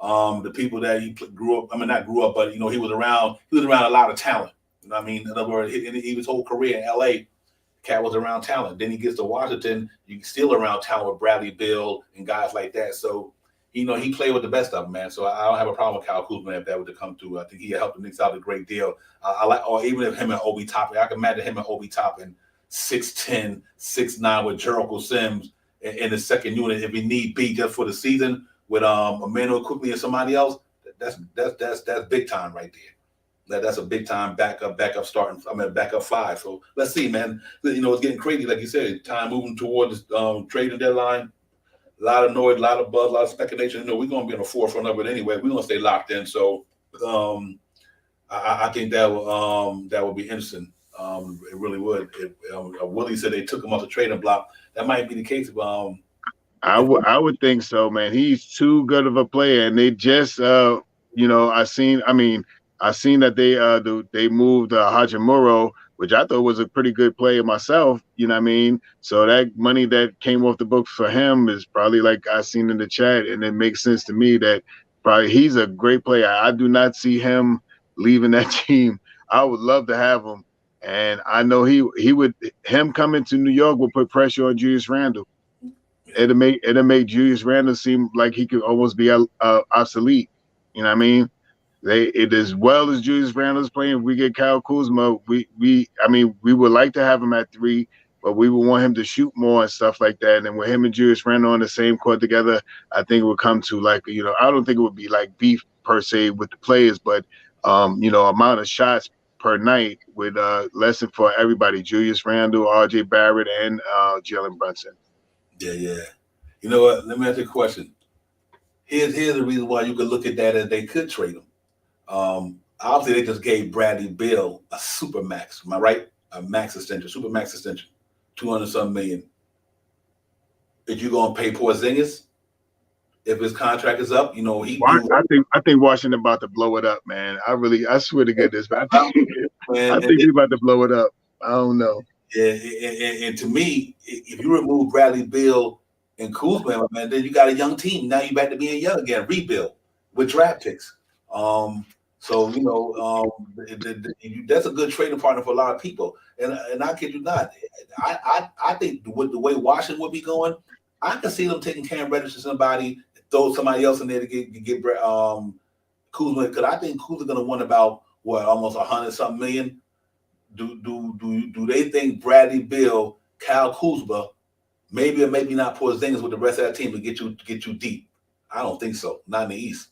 The people that he grew up, not grew up, but he was around a lot of talent. You know what I mean? In other words, his whole career in LA, Cat was around talent. Then he gets to Washington, you still around talent with Bradley Beal and guys like that. So, he played with the best of them, man. So I don't have a problem with Kyle Kuzma if that were to come through. I think he helped the Knicks out a great deal. I like, or even if him and Obi Toppin, I can imagine him and Obi Toppin 6'10", 6'9" with Jericho Sims in the second unit if we need be just for the season with Emmanuel Quickly and somebody else. That's big time right there. That's a big time backup starting. Backup 5. So let's see, man. It's getting crazy, like you said. Time moving towards trading deadline. A lot of noise, a lot of buzz, a lot of speculation. We're going to be on the forefront of it anyway. We're going to stay locked in. So I think that will be interesting. It really would. Willie said they took him off the trading block. That might be the case. I would think so, man. He's too good of a player, and they just, I seen that they moved Hachimura, which I thought was a pretty good player myself. You know what I mean? So that money that came off the books for him is probably like I seen in the chat, and it makes sense to me that probably he's a great player. I do not see him leaving that team. I would love to have him, and I know he would. Him coming to New York would put pressure on Julius Randle. It'll make Julius Randle seem like he could almost be obsolete. You know what I mean? It as well as Julius Randle's playing. If we get Kyle Kuzma, we would like to have him at 3, but we would want him to shoot more and stuff like that. And with him and Julius Randle on the same court together, I think it would come to like, I don't think it would be like beef per se with the players, but amount of shots per night would lessen for everybody: Julius Randle, RJ Barrett, and Jalen Brunson. Yeah. You know what? Let me ask you a question. Here's the reason why you could look at that as they could trade him. Obviously, they just gave Bradley Beal a super max. Am I right? A max extension, super max extension, 200-some million. If you're gonna pay Porzingis, if his contract is up, I think Washington about to blow it up, man. I swear to goodness, man. I think we're about to blow it up. I don't know. Yeah, and to me, if you remove Bradley Beal and Kuzma, man, then you got a young team. Now you're back to being young again, rebuild with draft picks. So that's a good trading partner for a lot of people. And I kid you not, I think with the way Washington would be going, I can see them taking Cam Reddish to somebody, throw somebody else in there to get Kuzma, because I think Kuzma's going to want about almost 100-something million. Do they think Bradley Beal, Kyle Kuzma, maybe or maybe not Porzingis with the rest of that team to get you deep? I don't think so. Not in the East.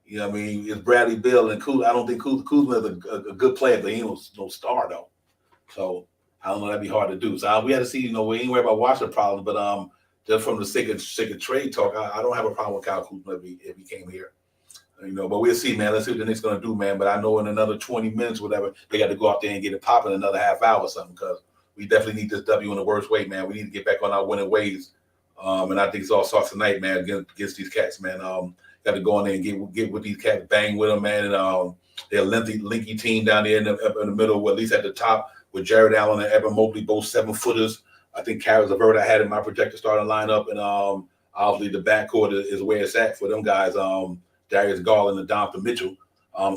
You know what I mean? It's Bradley Beal and Kuzma. I don't think Kuzma is a good player, but he ain't no star though. So I don't know. That'd be hard to do. So we had to see. We ain't worried about Washington problems, but just from the sake of trade talk, I don't have a problem with Kyle Kuzma if he came here. But we'll see, man. Let's see what the Knicks gonna do, man. But I know in another 20 minutes, whatever, they got to go out there and get it popping another half hour or something, because we definitely need this W in the worst way, man. We need to get back on our winning ways. And I think it's all starts tonight, man, against these cats, man. Got to go in there and get with these cats, bang with them, man. And they're a linky team down there in the middle, or at least at the top, with Jared Allen and Evan Mobley, both 7-footers. I think Caris LeVert I had in my projected starting lineup, and obviously the backcourt is where it's at for them guys. Darius Garland and Donovan Mitchell.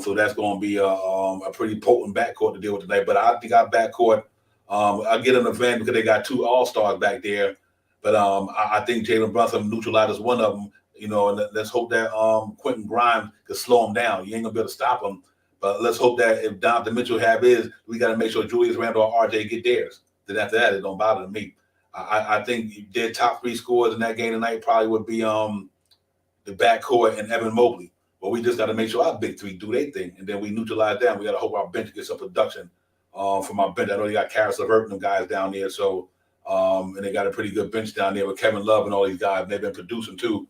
So that's going to be a pretty potent backcourt to deal with tonight. But I think our backcourt, I'll get an event because they got 2 all-stars back there. But I think Jalen Brunson neutralizes one of them. And let's hope that Quentin Grimes can slow him down. You ain't going to be able to stop him. But let's hope that if Donovan Mitchell have his, we got to make sure Julius Randle or RJ get theirs. Then after that, it don't bother me. I think their top 3 scorers in that game tonight probably would be the backcourt and Evan Mobley. But we just got to make sure our big 3 do their thing, and then we neutralize them. We got to hope our bench gets some production from our bench. I know they got Caris LeVert and them guys down there, so and they got a pretty good bench down there with Kevin Love and all these guys. They've been producing too.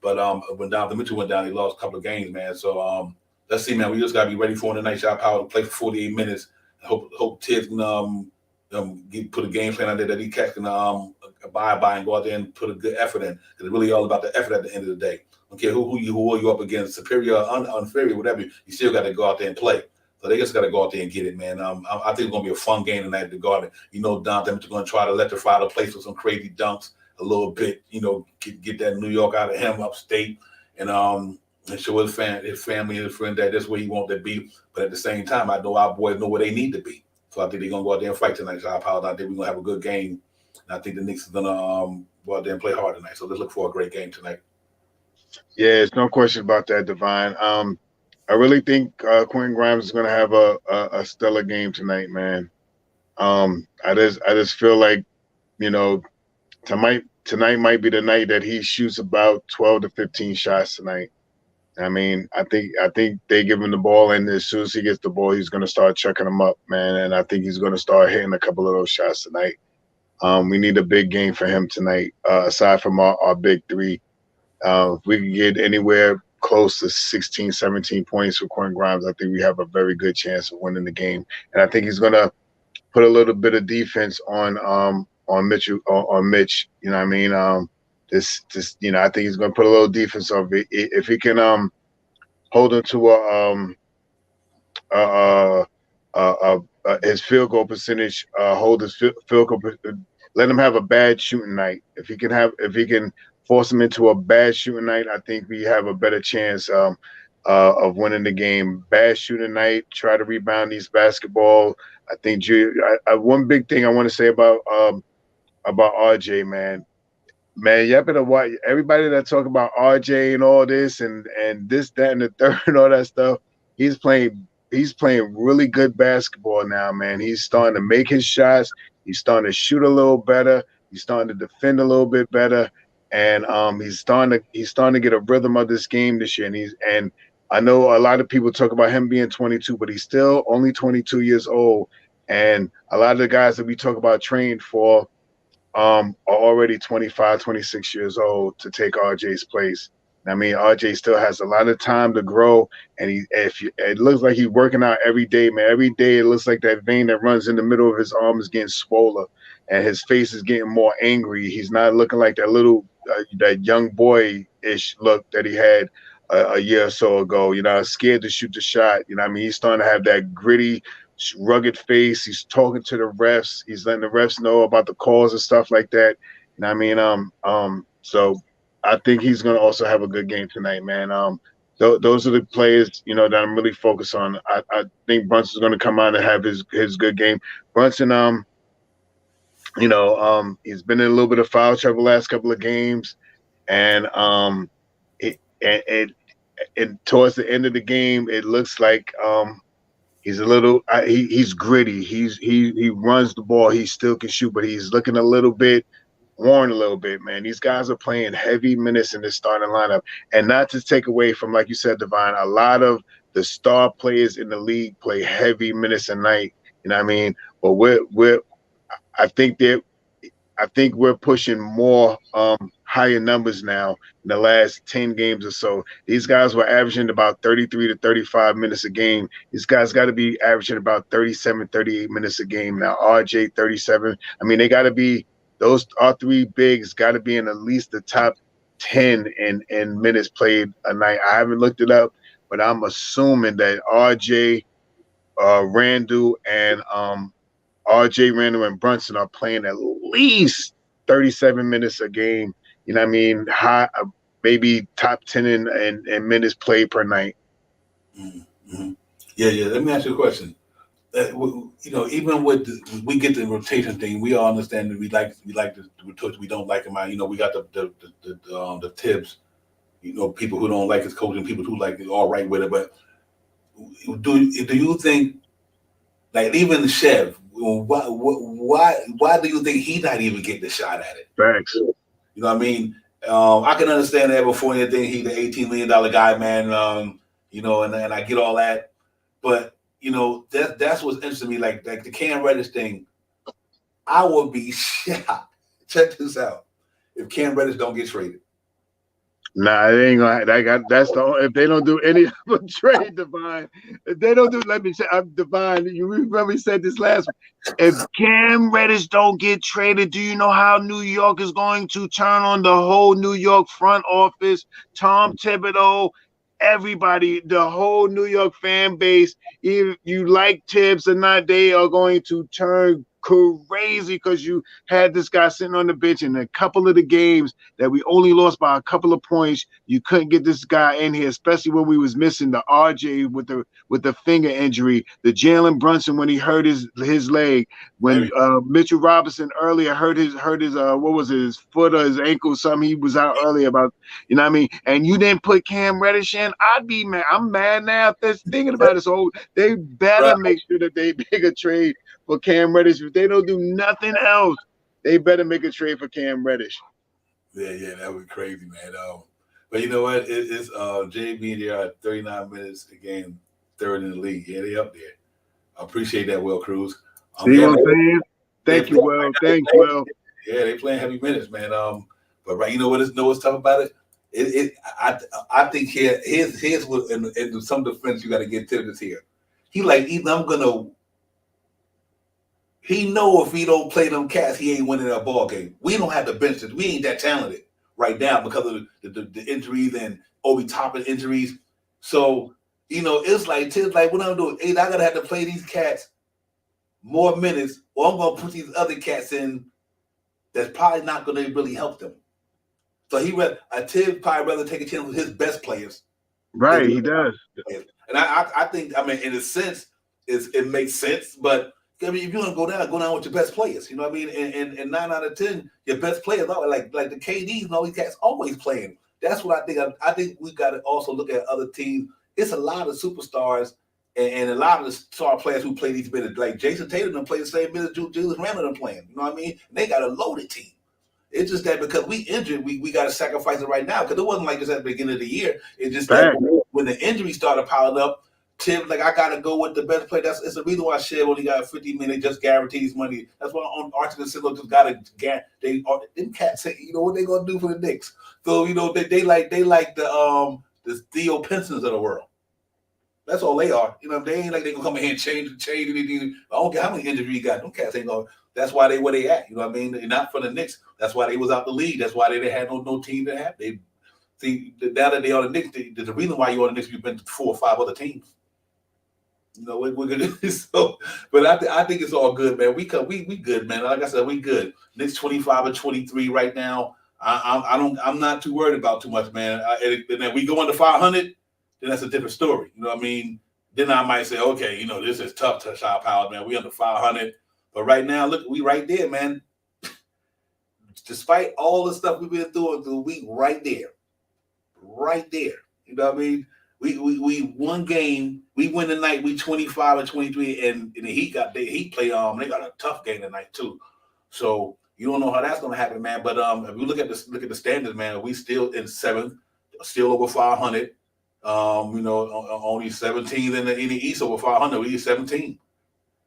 But when Donovan Mitchell went down, he lost a couple of games, man. So let's see, man. We just got to be ready for him tonight. Shot power to play for 48 minutes. Hope Tibbs can put a game plan out there that he cats can abide by and go out there and put a good effort in. Because it's really all about the effort at the end of the day. Okay, who are you up against, superior, inferior, whatever, you still got to go out there and play. So they just got to go out there and get it, man. I think it's going to be a fun game tonight at the Garden. Donovan Mitchell going to try to electrify the place with some crazy dunks a little bit, get that New York out of him upstate, and show his family and his friend that that's where he wants to be. But at the same time, I know our boys know where they need to be. So I think they're going to go out there and fight tonight. So I apologize. I think we're going to have a good game. And I think the Knicks is going to go out there and play hard tonight. So let's look for a great game tonight. Yeah, there's no question about that, Divine. I really think Quentin Grimes is going to have a stellar game tonight, man. I just feel like, tonight might be the night that he shoots about 12 to 15 shots tonight. I mean, I think they give him the ball, and as soon as he gets the ball, he's going to start chucking them up, man. And I think he's going to start hitting a couple of those shots tonight. We need a big game for him tonight, aside from our big 3. If we can get anywhere close to 16, 17 points for Quentin Grimes, I think we have a very good chance of winning the game. And I think he's going to put a little bit of defense on Mitchell, on Mitch. You know what I mean? I think he's going to put a little defense on it. If he can hold him to uh, his field goal percentage, hold his field goal, let him have a bad shooting night. If he can force him into a bad shooting night, I think we have a better chance of winning the game. Bad shooting night, try to rebound these basketball. I think one big thing I want to say about RJ, man, you better watch everybody that talk about RJ and all this and this, that, and the third and all that stuff. He's playing really good basketball now, man. He's starting to make his shots. He's starting to shoot a little better. He's starting to defend a little bit better, and he's starting to get a rhythm of this game this year. And I know a lot of people talk about him being 22, but he's still only 22 years old. And a lot of the guys that we talk about trained for are already 25, 26 years old to take RJ's place. I mean, RJ still has a lot of time to grow, and it looks like he's working out every day, man. Every day it looks like that vein that runs in the middle of his arm is getting swollen, and his face is getting more angry. He's not looking like that young boy-ish look that he had a year or so ago. You know, scared to shoot the shot. You know, I mean, he's starting to have that gritty, rugged face. He's talking to the refs. He's letting the refs know about the calls and stuff like that. You know what I mean? So I think he's going to also have a good game tonight, man. Those are the players, you know, that I'm really focused on. I think Brunson's going to come out and have his good game. Brunson, he's been in a little bit of foul trouble last couple of games, and towards the end of the game, it looks like he's a little. He's gritty. He runs the ball. He still can shoot, but he's looking a little bit worn a little bit, man. These guys are playing heavy minutes in this starting lineup, and not to take away from, like you said, Divine, a lot of the star players in the league play heavy minutes a night. You know what I mean? But I think we're pushing more higher numbers now in the last 10 games or so. These guys were averaging about 33 to 35 minutes a game. These guys got to be averaging about 37, 38 minutes a game now. RJ 37. I mean, they got to be. Those our three bigs got to be in at least the top 10 in minutes played a night. I haven't looked it up, but I'm assuming that RJ Randall and RJ Randall and Brunson are playing at least 37 minutes a game. You know what I mean? Maybe top 10 in minutes played per night. Mm-hmm. Yeah. Let me ask you a question. You know, even with we get the rotation thing, we all understand that we like the rotation. We don't like him. You know, we got the tips. You know, people who don't like his coaching, people who like it all right with it. But do you think, like, even Chev, why do you think he not even getting the shot at it? Facts. You know what I mean? I can understand that before anything. He's the $18 million guy, man. You know, and I get all that, but you know, that's what's interesting to me. Like the Cam Reddish thing, I would be shocked. Check this out. If Cam Reddish don't get traded. Nah, it ain't gonna. That's the if they don't do any of a trade, Divine. If they don't do, let me say, I'm Divine. You remember we said this last week. If Cam Reddish don't get traded, do you know how New York is going to turn on the whole New York front office? Tom Thibodeau, everybody, the whole New York fan base, if you like Tibbs or not, they are going to turn crazy because you had this guy sitting on the bench in a couple of the games that we only lost by a couple of points. You couldn't get this guy in here, especially when we was missing the RJ with the finger injury, the Jalen Brunson when he hurt his leg, when Mitchell Robinson earlier hurt his what was it, his foot or his ankle, something he was out earlier about, you know what I mean? And you didn't put Cam Reddish in, I'd be mad. I'm mad now if thinking about it. So they better make sure that they make a trade for Cam Reddish. If they don't do nothing else, they better make a trade for Cam Reddish. Yeah, that would be crazy, man. But you know what? It's JB there at 39 minutes a game, third in the league. Yeah, they up there. I appreciate that, Will Cruz. See what I'm saying? Thank you, Will. Thanks, Will. Yeah, they playing heavy minutes, man. But right, you know what's tough about it? I think here's what in some defense you got to get Tibbs here. He know if he don't play them cats, he ain't winning that ball game. We don't have the benches. We ain't that talented right now because of the injuries and Obi Toppin injuries. So You know, it's like what I'm doing. I gotta have to play these cats more minutes, or I'm gonna put these other cats in that's probably not gonna really help them. So Tibbs probably rather take a chance with his best players. Right, he does. Players. And I think, I mean, in a sense, it makes sense, but I mean, if you want to go down with your best players. You know what I mean? And 9 out of 10, your best players are like the KDs and all these cats always playing. That's what I think. I think we got to also look at other teams. It's a lot of superstars and a lot of the star players who play these minutes. Like Jason Tatum done play the same minutes Julius Randle done playing. You know what I mean? And they got a loaded team. It's just that because we injured, we got to sacrifice it right now because it wasn't like this at the beginning of the year. It's just that when the injuries started piling up, Tim, like, I got to go with the best player. It's the reason why Shed only got 50 minutes, just guarantees money. That's why on Archie and Silo just got to them cats say, you know what they gonna do for the Knicks. So you know they like the Theo Pensons of the world. That's all they are. You know, they ain't like they gonna come in here and change anything. I don't care how many injuries you got. Them cats ain't gonna. That's why they where they at. You know what I mean? They're not for the Knicks. That's why they was out the league. That's why they didn't have no team to have. They see now that they on the Knicks. There's a reason why you on the Knicks. You've been to 4 or 5 other teams. You know, we're gonna so, but I think it's all good, man. We good, man. Like I said, we good. Knicks 25 and 23 right now. I'm not too worried about too much, man. And then we go into 500, then that's a different story. You know what I mean? Then I might say, okay, you know, this is tough to shop power, man. We under 500, but right now, look, we right there, man. Despite all the stuff we've been through, we right there. You know what I mean? We one game. We win tonight. We 25 and 23, and the Heat play. They got a tough game tonight too. So you don't know how that's gonna happen, man. But if we look at the standards, man, we still in 7th, still over 500. You know, only 17 in the East over 500. We 17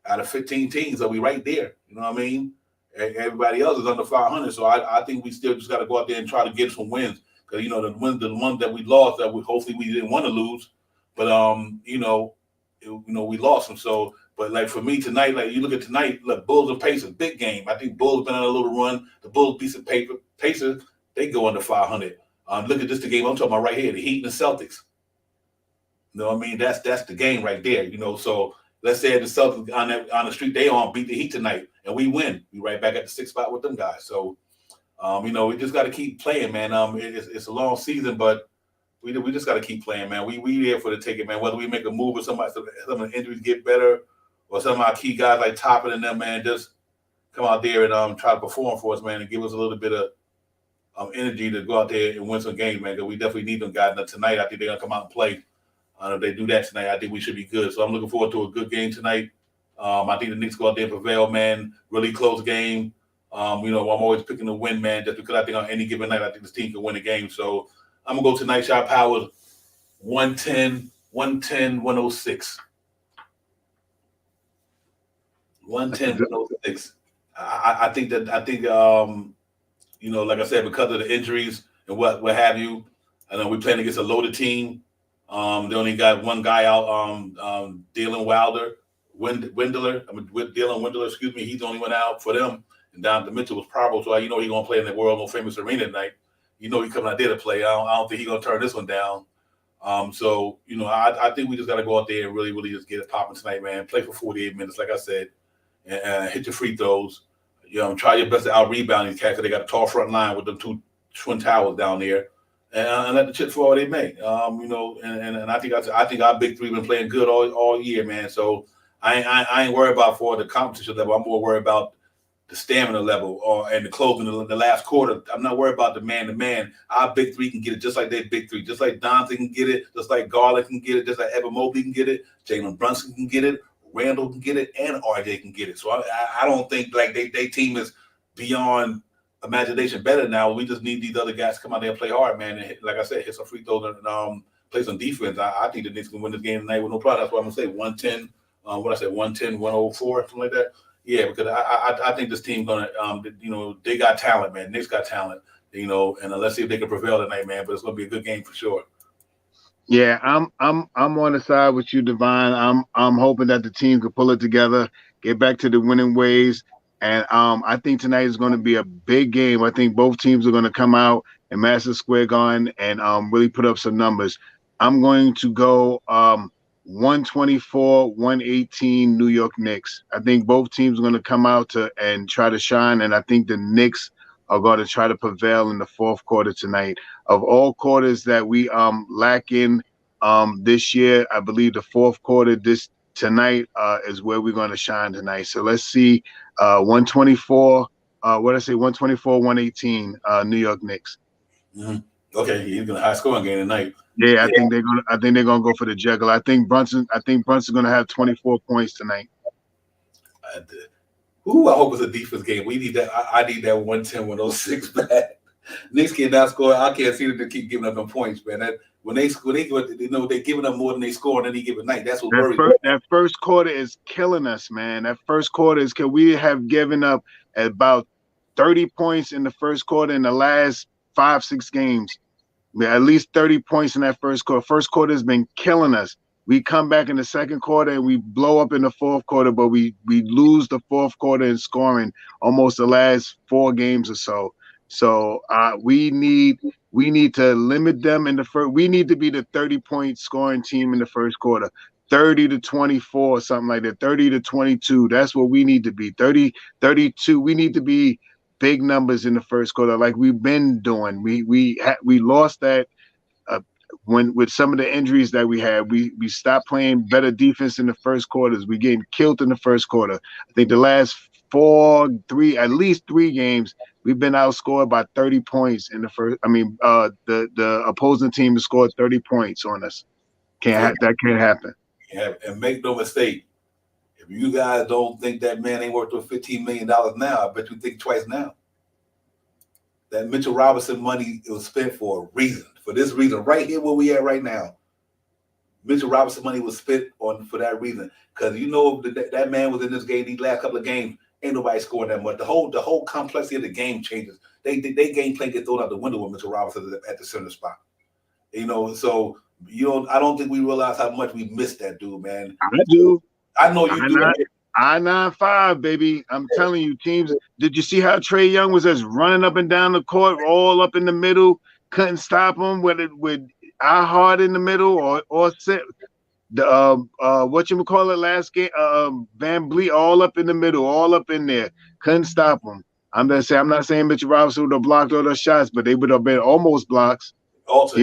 out of 15 teams, so we right there. You know what I mean? Everybody else is under 500, so I think we still just got to go out there and try to get some wins. Because you know the one that we lost that hopefully we didn't want to lose, but you know we lost them. So, but like for me tonight, like you look at tonight, look, Bulls and Pacers, big game. I think Bulls been on a little run. The Bulls beat some Pacers, they go under 500. Look at this, the game I'm talking about right here, the Heat and the Celtics. You know what I mean? That's the game right there. You know, so let's say the Celtics on the street they on beat the Heat tonight, and we win. We right back at the 6th spot with them guys. So. You know, we just got to keep playing, man. It's a long season, but we just got to keep playing, man. We there for the ticket, man. Whether we make a move or some of the injuries get better, or some of our key guys like Toppin and them, man, just come out there and try to perform for us, man, and give us a little bit of energy to go out there and win some games, man. Because we definitely need them guys. Now, tonight, I think they're gonna come out and play. If they do that tonight, I think we should be good. So I'm looking forward to a good game tonight. I think the Knicks go out there and prevail, man. Really close game. You know, I'm always picking the win, man, just because I think on any given night, I think this team can win a game. So I'm going to go tonight, shot power 110, 106. 110, 106. I think, you know, like I said, because of the injuries and what have you, I know we're playing against a loaded team. They only got one guy out, Dylan Windler, excuse me. He's the only one out for them. And Donovan Mitchell was probable, so you know he's going to play in the world most famous arena tonight. You know he's coming out there to play. I don't think he's going to turn this one down. So, you know, I think we just got to go out there and really, really just get it popping tonight, man. Play for 48 minutes, like I said, and hit your free throws. You know, try your best to out-rebound these cats because they got a tall front line with them 2 twin towers down there. And let the chips fall where they may. You know, and I think our big three been playing good all year, man. So I ain't worried about for the competition level. I'm more worried about the stamina level and the closing in the last quarter. I'm not worried about the man-to-man. Our big three can get it just like their big three. Just like Dante can get it, just like Garland can get it, just like Evan Mobley can get it, Jalen Brunson can get it, Randall can get it, and RJ can get it. So I don't think like they team is beyond imagination better now. We just need these other guys to come out there and play hard, man. And like I said, hit some free throws and play some defense. I think the Knicks can win this game tonight with no problem. That's what I'm going to say, 110, 110, 104, something like that. Yeah, because I think this team's gonna, you know, they got talent, man. Knicks got talent, you know, and let's see if they can prevail tonight, man. But it's gonna be a good game for sure. Yeah, I'm on the side with you, Divine. I'm hoping that the team can pull it together, get back to the winning ways, and I think tonight is going to be a big game. I think both teams are going to come out in Madison Square Garden and really put up some numbers. I'm going to go 124-118 New York Knicks. I think both teams are going to come out and try to shine, and I think the Knicks are going to try to prevail in the fourth quarter tonight. Of all quarters that we lack in this year, I believe the fourth quarter tonight is where we're going to shine tonight. So let's see 124. What did I say? 124-118 New York Knicks. Mm-hmm. Okay, he's gonna high scoring game tonight. Yeah, I think they're gonna go for the juggler. I think Brunson's gonna have 24 points tonight. I hope it's a defense game. We need that. I need that 110-106 back. Knicks cannot score. I can't see them to keep giving up them points, man. When they they're giving up more than they score on any given night. That's what worries me. That first quarter is killing us, man. That first quarter is because we have given up about 30 points in the first quarter in the last 5-6 games. At least 30 points in that first quarter. First quarter has been killing us. We come back in the second quarter and we blow up in the fourth quarter, but we lose the fourth quarter in scoring almost the last 4 games or so. So we need to limit them in the first. We need to be the 30-point scoring team in the first quarter, 30-24, something like that, 30-22. That's what we need to be. 30-32. We need to be big numbers in the first quarter, like we've been doing. We lost that when with some of the injuries that we had. We stopped playing better defense in the first quarters. We getting killed in the first quarter. I think the last at least 3 games, we've been outscored by 30 points in the first. I mean, the opposing team has scored 30 points on us. That can't happen. Yeah, and make no mistake, if you guys don't think that man ain't worth $15 million now, I bet you think twice now. That Mitchell Robinson money, it was spent for a reason. For this reason, right here where we at right now. Mitchell Robinson money was spent for that reason. Because you know that man was in this game, these last couple of games, ain't nobody scoring that much. The whole complexity of the game changes. They game plan get thrown out the window when Mitchell Robinson is at the center spot. You know, so I don't think we realize how much we missed that dude, man. I do. I know you do. I-95, baby. I'm telling you, teams. Did you see how Trae Young was just running up and down the court, all up in the middle, couldn't stop him with I-Hard in the middle or whatchamacallit last game, Van Vliet all up in the middle, all up in there, couldn't stop him. I'm not saying Mitchell Robinson would have blocked all those shots, but they would have been almost blocks. That's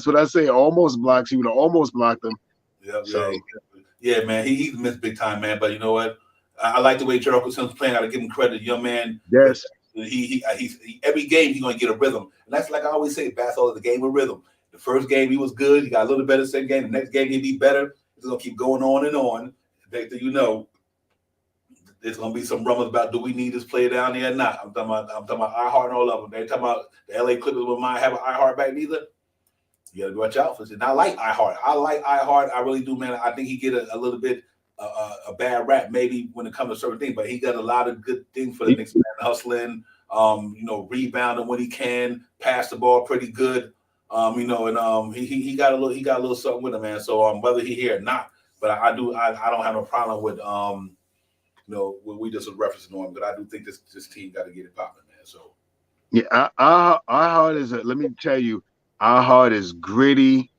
what I say, almost blocks. He would have almost blocked them. Yeah, man, he's missed big time, man. But you know what? I like the way Jericho Sims playing. I got to give him credit, young man. Yes. He every game he's going to get a rhythm, and that's like I always say, basketball is the game of rhythm. The first game he was good, he got a little better. Second game, the next game he'll be better. It's going to keep going on and on. Next thing you know, there's going to be some rumors about do we need this player down there or not. I'm talking about iHeart and all of them. They're talking about the LA Clippers will mind have an iHeart back neither. You got to watch out for it. And I like iHeart. I really do, man. I think he get a little bit a bad rap maybe when it comes to certain things, but he got a lot of good things for the Knicks, man. Hustling, rebounding when he can, pass the ball pretty good. He got a little something with him, man. So whether he here or not, but I don't have no problem with when we just referencing him, but I do think this team got to get it popping, man. So yeah, our heart is let me tell you, our heart is gritty.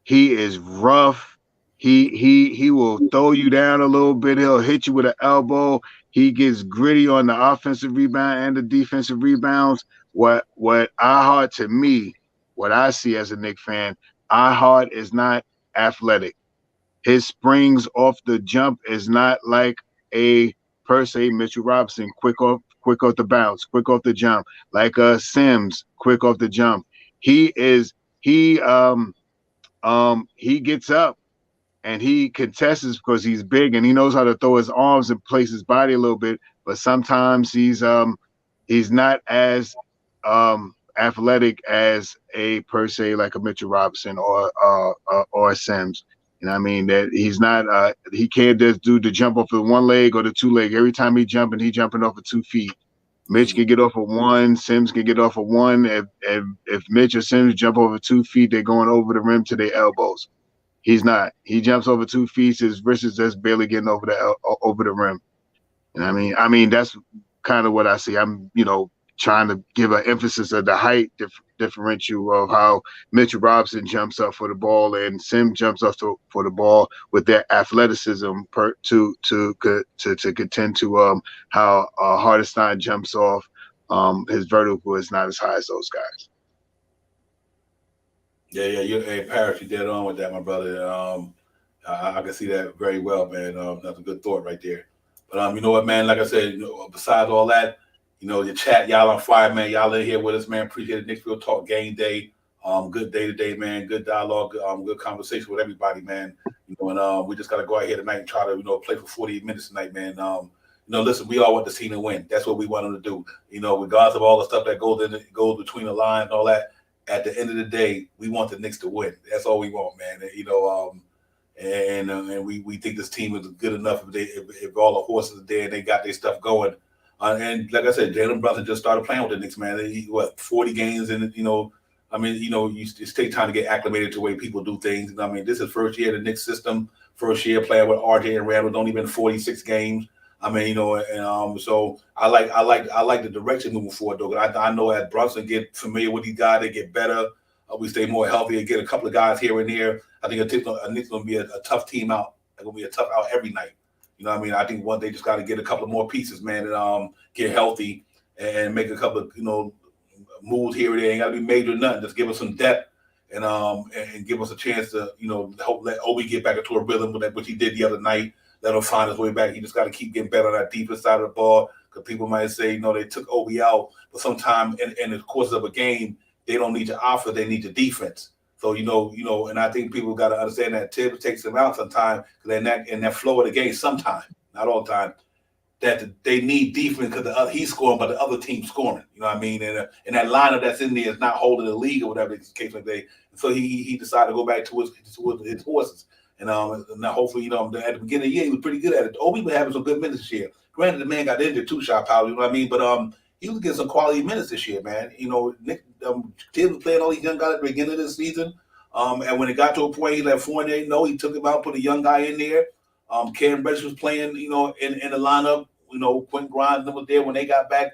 He is rough. He will throw you down a little bit. He'll hit you with an elbow. He gets gritty on the offensive rebound and the defensive rebounds. What our heart, to me, what I see as a Knicks fan, our heart is not athletic. His springs off the jump is not like a per se Mitchell Robinson, quick off the bounce, quick off the jump, like a Sims, quick off the jump. He gets up and he contests because he's big and he knows how to throw his arms and place his body a little bit, but sometimes he's not as athletic as a per se like a Mitchell Robinson or a Sims. You know what I mean? That he's not he can't just do the jump off of one leg or the 2 leg. Every time he jumping off of 2 feet. Mitch can get off of 1, Sims can get off of 1. If Mitch or Sims jump over 2 feet, they're going over the rim to their elbows. He's not. He jumps over 2 feet. His wrist is just barely getting over the rim. And I mean that's kind of what I see. I'm trying to give an emphasis of the height differential of how Mitchell Robinson jumps up for the ball and Sim jumps up for the ball with their athleticism to contend to how Hartenstein jumps off. His vertical is not as high as those guys. Yeah, hey, Parrish, you dead on with that, my brother. I can see that very well, man. That's a good thought right there. But you know what, man? Like I said, besides all that, your chat, y'all on fire, man. Y'all in here with us, man. Appreciate it. Knicks Real Talk Game Day. Good day today, man. Good dialogue. Good conversation with everybody, man. And we just gotta go out here tonight and try to, play for 48 minutes tonight, man. Listen, we all want the team to win. That's what we want them to do. Regardless of all the stuff that goes between the lines and all that. At the end of the day, we want the Knicks to win. That's all we want, man. And we think this team is good enough if all the horses are there and they got their stuff going. And like I said, Jalen Brunson just started playing with the Knicks, man. 40 games, and you just take time to get acclimated to the way people do things. This is first year in the Knicks system, first year playing with RJ and Randall, don't even 46 games. So I like the direction moving forward, though. I know as Brunson get familiar with these guys, they get better. We stay more healthy and get a couple of guys here and there. I think a Knicks going to be a tough team out. They're going to be a tough out every night. I think they just got to get a couple of more pieces, man, and get healthy and make a couple of moves here and there. Ain't got to be major or nothing. Just give us some depth and give us a chance to hope let Obi get back into a rhythm with that, which he did the other night. Let him find his way back. He just got to keep getting better on that defense side of the ball. Because people might say, they took Obi out, but sometime in the course of a game, they don't need to offer. They need the defense. So and I think people got to understand that Tibbs takes them out sometimes because in that flow of the game, sometimes, not all the time, that they need defense because he's scoring, but the other team's scoring. You know what I mean? And that lineup that's in there is not holding the league or whatever the case like that. So he decided to go back to his horses. And now hopefully, at the beginning of the year, he was pretty good at it. Obi was having some good minutes this year. Granted, the man got injured too, Shot Power, you know what I mean? But he was getting some quality minutes this year, man. Nick Tibbs was playing all these young guys at the beginning of the season. And when it got to a point, he let Fournier know. He took him out, put a young guy in there. Cam Reddish was playing, in the lineup. Quentin Grimes was there when they got back.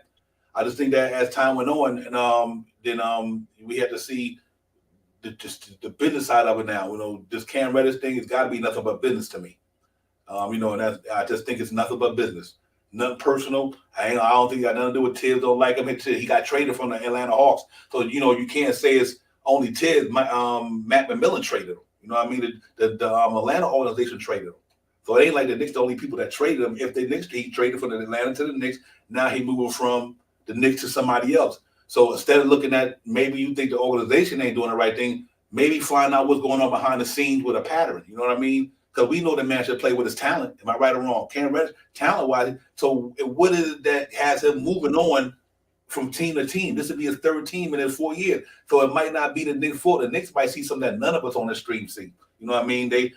I just think that as time went on, and then we had to see the business side of it now. This Cam Reddish thing has got to be nothing but business to me. And I just think it's nothing but business. Nothing personal. I don't think it got nothing to do with Tibbs. Don't like him. He got traded from the Atlanta Hawks. So, you can't say it's only Tibbs. Matt McMillan traded him. You know what I mean? The Atlanta organization traded him. So it ain't like the Knicks the only people that traded him. If the Knicks, he traded from the Atlanta to the Knicks. Now he moving from the Knicks to somebody else. So instead of looking at maybe you think the organization ain't doing the right thing, maybe find out what's going on behind the scenes with a pattern. You know what I mean? Because we know the man should play with his talent. Am I right or wrong? Cam Reddish, talent-wise. So what is it that has him moving on from team to team? This would be his third team in his 4 years. So it might not be the Knicks' fault. The Knicks might see something that none of us on the stream see. You know what I mean? They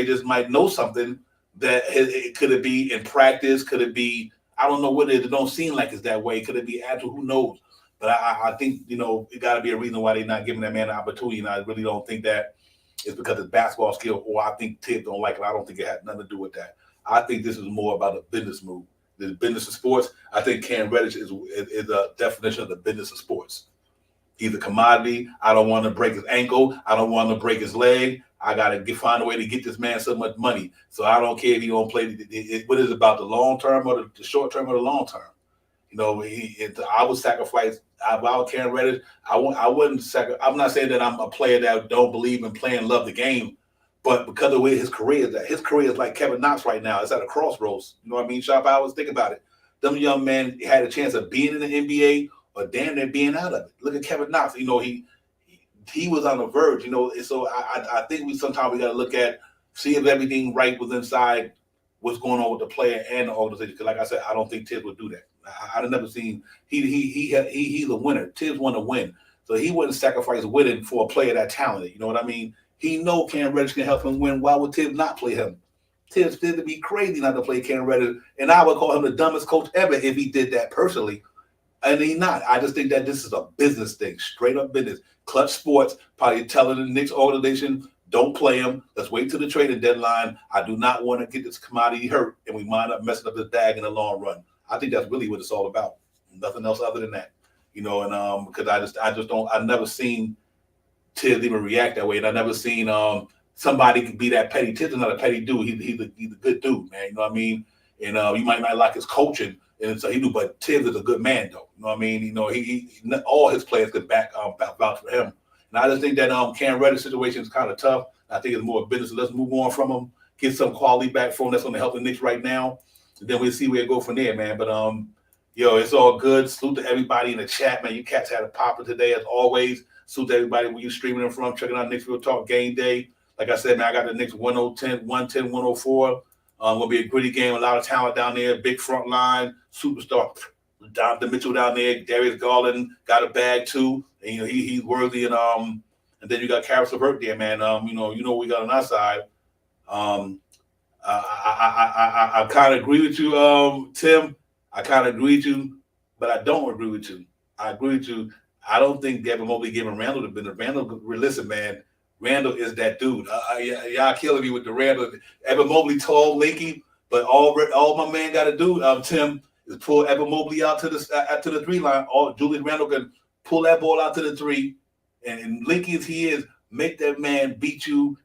just might know something that could it be in practice? Could it be, I don't know what it is. It don't seem like it's that way. Could it be actual? Who knows? But I think, it got to be a reason why they're not giving that man an opportunity. And I really don't think that it's because of basketball skill, or I think Tibbs don't like it. I don't think it had nothing to do with that. I think this is more about a business move. The business of sports, I think Cam Reddish is a definition of the business of sports. He's a commodity. I don't want to break his ankle. I don't want to break his leg. I got to find a way to get this man so much money. So I don't care if he don't play. What is it about, the long term or the short term or the long term? I would sacrifice. If I was Cam Reddish, I wouldn't sacrifice. I'm not saying that I'm a player that don't believe in playing, love the game, but because of the way his career is at. His career is like Kevin Knox right now. It's at a crossroads. You know what I mean? Sharp hours. Think about it. Them young men had a chance of being in the NBA or damn near being out of it. Look at Kevin Knox. He was on the verge. So I think sometimes we got to look at, see if everything right was inside what's going on with the player and the organization. Because like I said, I don't think Tibbs would do that. I've never seen he's a winner. Tibbs want to win, so he wouldn't sacrifice winning for a player that talented. You know what I mean? He know Cam Reddish can help him win. Why would Tibbs not play him? Tibbs did to be crazy not to play Cam Reddish, and I would call him the dumbest coach ever if he did that personally. And he's not. I just think that this is a business thing, straight up business. Clutch Sports probably telling the Knicks organization, don't play him. Let's wait till the trading deadline. I do not want to get this commodity hurt, and we wind up messing up the bag in the long run. I think that's really what it's all about. Nothing else other than that. And because I just don't, I've never seen Tibbs even react that way, and I never seen somebody be that petty. Tibbs is not a petty dude. He's a good dude, man. You know what I mean? And you might not like his coaching, and so he do, but Tibbs is a good man, though. You know what I mean? He all his players could vouch for him. And I just think that Cam Reddish situation is kind of tough. I think it's more business. Let's move on from him, get some quality back from him. That's going to help the Knicks right now. And then we'll see where it go from there, man. But it's all good. Salute to everybody in the chat, man. You cats had a popper today, as always. Salute to everybody where you streaming them from, checking out Knicks Real Talk Game Day. Like I said, man, I got the Knicks 110, 104. Gonna be a gritty game, a lot of talent down there, big front line, superstar Donovan Mitchell down there, Darius Garland got a bag too, and he's worthy. And then you got Karis LeVert there, man. You know what we got on our side. I kind of agree with you, Tim. I kind of agree with you, but I don't agree with you. I agree with you. I don't think Devin Mobley giving Randall the business. Randall, listen, man. Randall is that dude. Y'all killing me with the Randall. Evan Mobley tall, lanky, but all my man got to do, Tim, is pull Evan Mobley out to the 3 line. Julius Randall can pull that ball out to the 3, and lanky as he is, make that man beat you,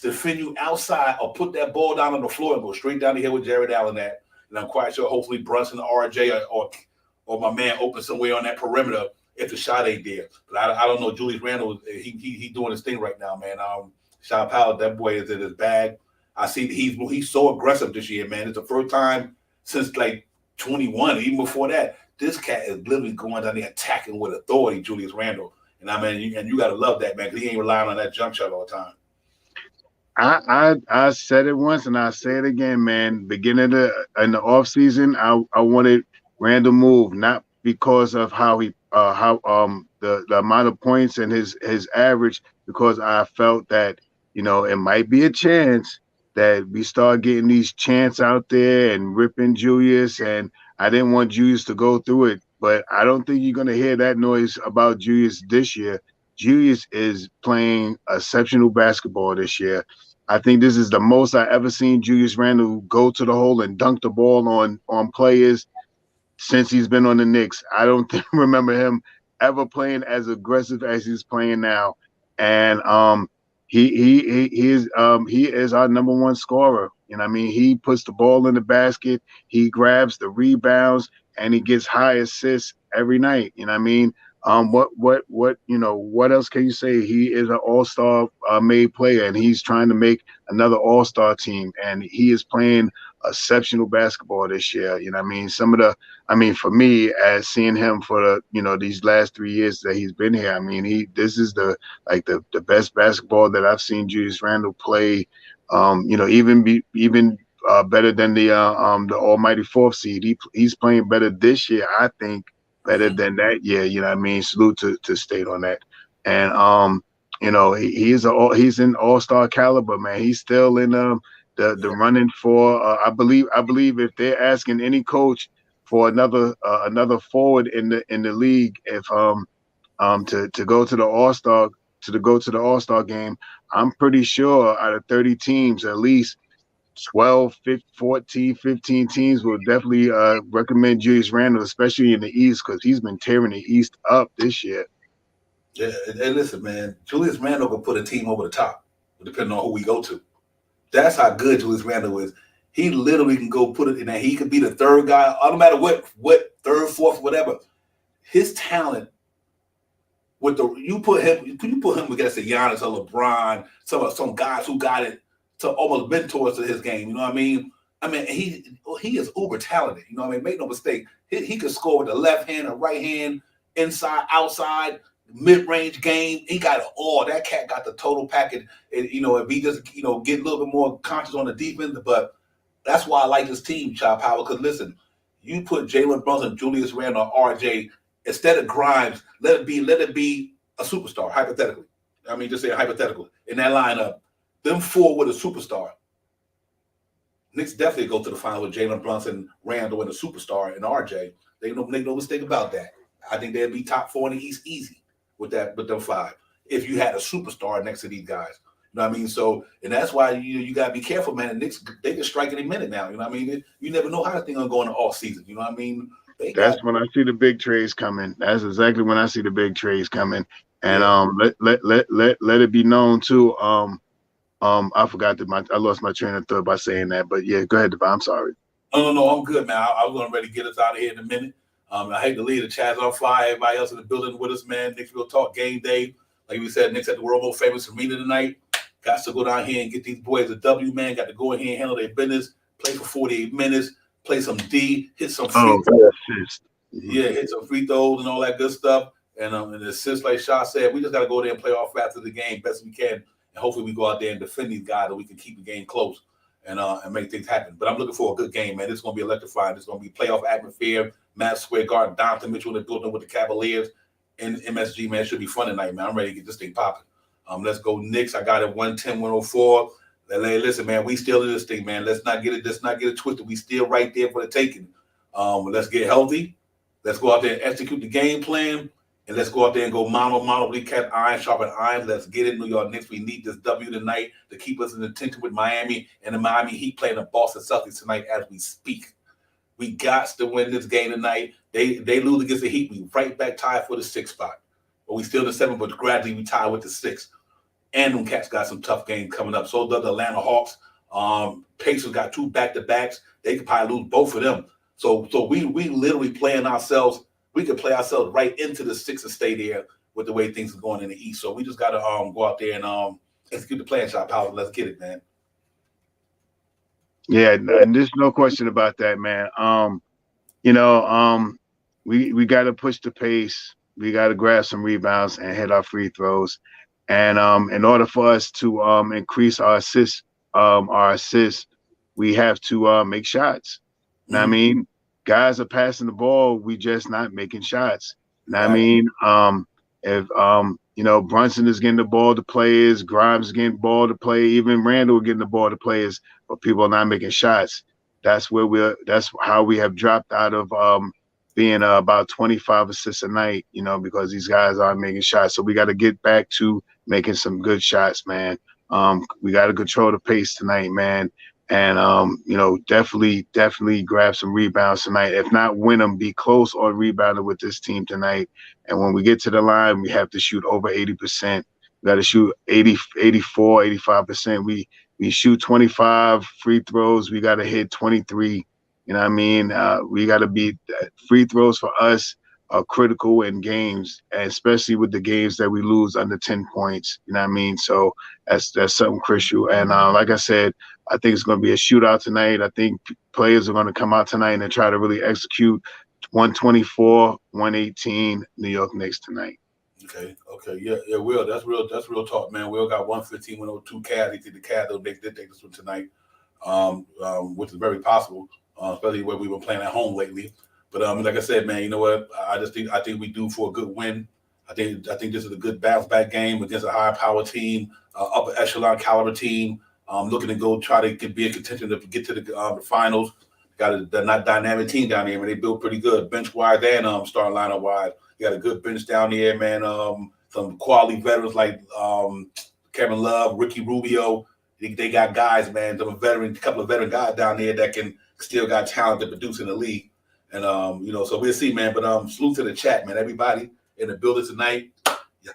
defend you outside, or put that ball down on the floor and go straight down the hill with Jared Allen at. And I'm quite sure, hopefully, Brunson or RJ or my man open somewhere on that perimeter if the shot ain't there. But I don't know. Julius Randle, he doing his thing right now, man. Sean Powell, that boy is in his bag. I see he's so aggressive this year, man. It's the first time since like 21, even before that. This cat is literally going down there attacking with authority, Julius Randle. And I mean, you got to love that, man, because he ain't relying on that jump shot all the time. I said it once and I say it again, man. Beginning in the off season, I wanted Randall move, not because of how the amount of points and his average, because I felt that it might be a chance that we start getting these chants out there and ripping Julius, and I didn't want Julius to go through it. But I don't think you're gonna hear that noise about Julius this year. Julius is playing exceptional basketball this year. I think this is the most I ever seen Julius Randle go to the hole and dunk the ball on players since he's been on the Knicks. I don't remember him ever playing as aggressive as he's playing now. And he is our number one scorer. I mean, he puts the ball in the basket, he grabs the rebounds, and he gets high assists every night. I mean, what else can you say? He is an all-star made player, and he's trying to make another all-star team, and he is playing exceptional basketball this year. For me, as seeing him for these last 3 years that he's been here, I mean, this is the best basketball that I've seen Julius Randle play. Even better than the almighty 4th seed. He's playing better this year, I think, better than that year. Salute to State on that. And he's in all-star caliber, man. He's still in the running for I believe if they're asking any coach for another forward in the league, if to go to the all-star game, I'm pretty sure out of 30 teams, at least 12, 15, 14, 15 teams will definitely recommend Julius Randle, especially in the East, because he's been tearing the East up this year. Yeah, and listen, man, Julius Randle can put a team over the top, depending on who we go to. That's how good Julius Randle is. He literally can go put it in there. He could be the third guy, no matter what third, fourth, whatever. His talent, you put him against a Giannis or LeBron, some guys who got it to almost mentors to his game. You know what I mean? He is uber talented. You know what I mean? Make no mistake. He could score with the left hand, the right hand, inside, outside, mid-range game. He got it all. That cat got the total package. And, if he just, get a little bit more conscious on the defense. But that's why I like this team, Chop Power. Because listen, you put Jalen Brunson, Julius Randle, RJ, instead of Grimes, let it be a superstar, hypothetically. Just say hypothetically. In that lineup, them four with a superstar. Knicks definitely go to the final with Jalen Brunson, Randle, and a superstar, and RJ. They make no mistake about that. I think they'd be top 4 in the East easy with them 5. If you had a superstar next to these guys. You know what I mean? So, and that's why you gotta be careful, man. The Knicks, they can strike any minute now. You know what I mean? You never know how the thing gonna go in the off season. You know what I mean? That's when I see the big trades coming. That's exactly when I see the big trades coming. And let it be known too. I forgot that I lost my train of thought by saying that. But yeah, go ahead, Devon. I'm sorry. No, I'm good, man. I was gonna ready to get us out of here in a minute. I hate to leave the chat's on fire. Everybody else in the building with us, man. Knicks will talk game day. Like we said, Knicks at the world most famous arena tonight. Got to go down here and get these boys a W, man. Got to go in here and handle their business. Play for 48 minutes. Play some D. Hit some free throws. Yeah, hit some free throws and all that good stuff. And assist, like Shaw said, we just got to go there and play off after the game best we can. And hopefully we go out there and defend these guys, and we can keep the game close and make things happen. But I'm looking for a good game, man. This is going to be electrifying. It's going to be playoff atmosphere. Matt Square Garden, Donovan Mitchell in the building with the Cavaliers and MSG, man. It should be fun tonight, man. I'm ready to get this thing popping. Let's go Knicks. I got it 110, 104. Listen, man, we still in this thing, man. Let's not get it twisted. We still right there for the taking. Let's get healthy. Let's go out there and execute the game plan. And let's go out there and go mano, recap, iron, sharpen iron. Let's get it, New York Knicks. We need this W tonight to keep us in attention with Miami and the Miami Heat playing the Boston Celtics tonight as we speak. We got to win this game tonight. They lose against the Heat. We right back tied for the 6th spot. But we still in the 7th, but gradually we tie with the 6th. And them Cats got some tough games coming up. So does the Atlanta Hawks. Pacers got 2 back-to-backs. They could probably lose both of them. So we literally playing ourselves. We could play ourselves right into the 6th and stay there with the way things are going in the East. So we just got to go out there and execute the plan, shot power. Let's get it, man. Yeah, and there's no question about that, man. We got to push the pace. We got to grab some rebounds and hit our free throws. And in order for us to increase our assists, we have to make shots. You know what I mean? Guys are passing the ball, we just not making shots. You know what I mean? If Brunson is getting the ball to players, Grimes is getting the ball to play, even Randall getting the ball to players, but people are not making shots. That's how we have dropped out of being about 25 assists a night, because these guys aren't making shots. So we got to get back to making some good shots, man. We got to control the pace tonight, man. And, definitely grab some rebounds tonight. If not win them, be close on rebounding with this team tonight. And when we get to the line, we have to shoot over 80%. We got to shoot 84, 85%. We shoot 25 free throws. We got to hit 23. You know what I mean? We got to be free throws for us are critical in games, and especially with the games that we lose under 10 points. You know what I mean? So that's something crucial. And like I said, I think it's going to be a shootout tonight. I think players are going to come out tonight and try to really execute 124-118 New York Knicks tonight. Okay. Yeah, Will. That's real talk, man. Will got 115-102 Cavs. He think the Cavs will take this one tonight, which is very possible, especially where we've been playing at home lately. But like I said, man, you know what? I think we do for a good win. I think this is a good bounce back game against a high power team, upper echelon caliber team. Looking to go try to be a contention to get to the finals. Got a dynamic team down there, man. They built pretty good, bench wise and starting lineup wise. You got a good bench down there, man. Some quality veterans like Kevin Love, Ricky Rubio. They got guys, man. A couple of veteran guys down there that can still got talent to produce in the league. And so we'll see, man. But salute to the chat, man. Everybody in the building tonight. Yeah.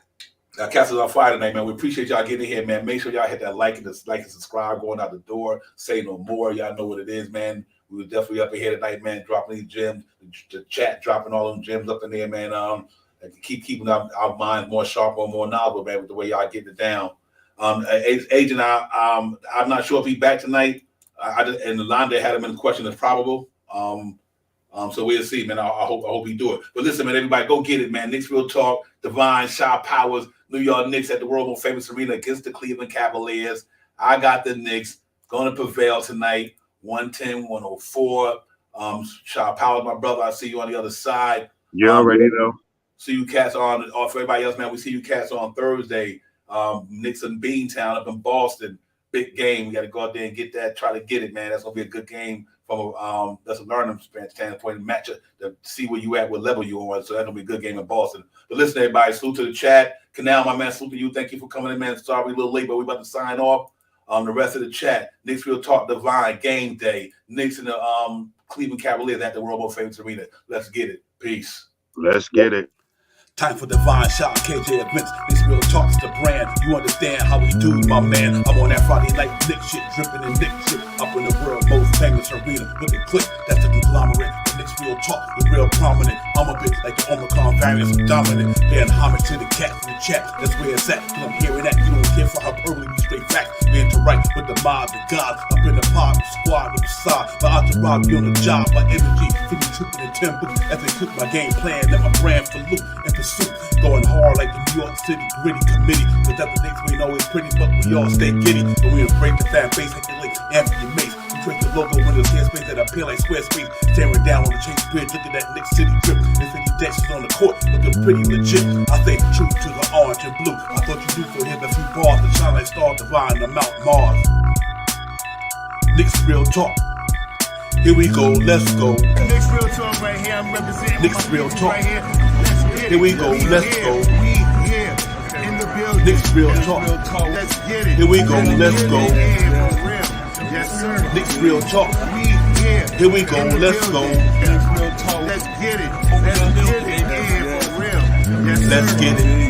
Castle's on fire tonight, man. We appreciate y'all getting in here, man. Make sure y'all hit that like and subscribe going out the door. Say no more. Y'all know what it is, man. We were definitely up in here tonight, man, dropping these gems. The chat dropping all them gems up in there, man. Keeping our minds more sharp or more knowledgeable, man, with the way y'all getting it down. Agent, I'm not sure if he's back tonight. And Londa had him in the question as probable. So we'll see, man. I hope he do it. But listen, man, everybody, go get it, man. Knicks Real Talk, Divine, Shaw Powers, New York Knicks at the world most famous arena against the Cleveland Cavaliers. I got the Knicks going to prevail tonight, 110-104. Shaw Powers, my brother, I see you on the other side. You already know. See you cats on, or for everybody else, man, we see you cats on Thursday. Knicks in Beantown up in Boston. Big game. We got to go out there and get that, try to get it, man. That's going to be a good game. From that's a learning standpoint, match it to see where you at, what level you on. So that's gonna be a good game in Boston. But listen, everybody, salute to the chat. Canal, my man, salute to you. Thank you for coming in, man. Sorry we're a little late, but we're about to sign off. The rest of the chat, Knicks Real Talk, Divine, Game Day, Knicks in the Cleveland Cavaliers at the World Most Famous Arena. Let's get it. Peace. Let's get it. Time for Divine Shot, KJ events. This real talks the brand. You understand how we do, my man. I'm on that Friday night Knicks shit, dripping in Knicks shit. Up in the world most famous arena with the clip. That's the conglomerate. The Knicks real talk, we real prominent. I'm a bit like the Omicron variants, dominant. Paying homage to the cat in the chat. That's where it's at. Cause I'm hearing that. You don't care for hyperbole, you straight facts. We interact with the mob, the gods. Up in the pod, the squad, the side. My entourage be on the job, my energy. Finish tripping in tempo as they cook my game plan. Let my brand for loop and pursuit. Going hard like the New York City gritty committee. Cause that's the Knicks, we ain't always pretty, but we all stay giddy. But we embrace the fan base, like the lake, Anthony Mace. We drink the logo when there's airspace that appear like square space. Staring down on the Chase Bridge, look at that Knicks City drip. There's any dashes on the court, looking pretty legit. I stay true to the orange and blue. I thought you knew for him a few bars to shine like stars divine to Mount Mars. Knicks real talk. Here we go, let's go. Knicks real talk right here. I'm representing Knicks real talk. right here. Let's get it. Here we go, let's go. We here in the building. Knicks real talk. Let's get it. Here we go, let's go. Yeah, for real. Yes, sir. Knicks real talk. We here. Here we go, in the let's go. building. Let's get it. Let's get it. Yeah, for real. Yes, Let's sir. get it.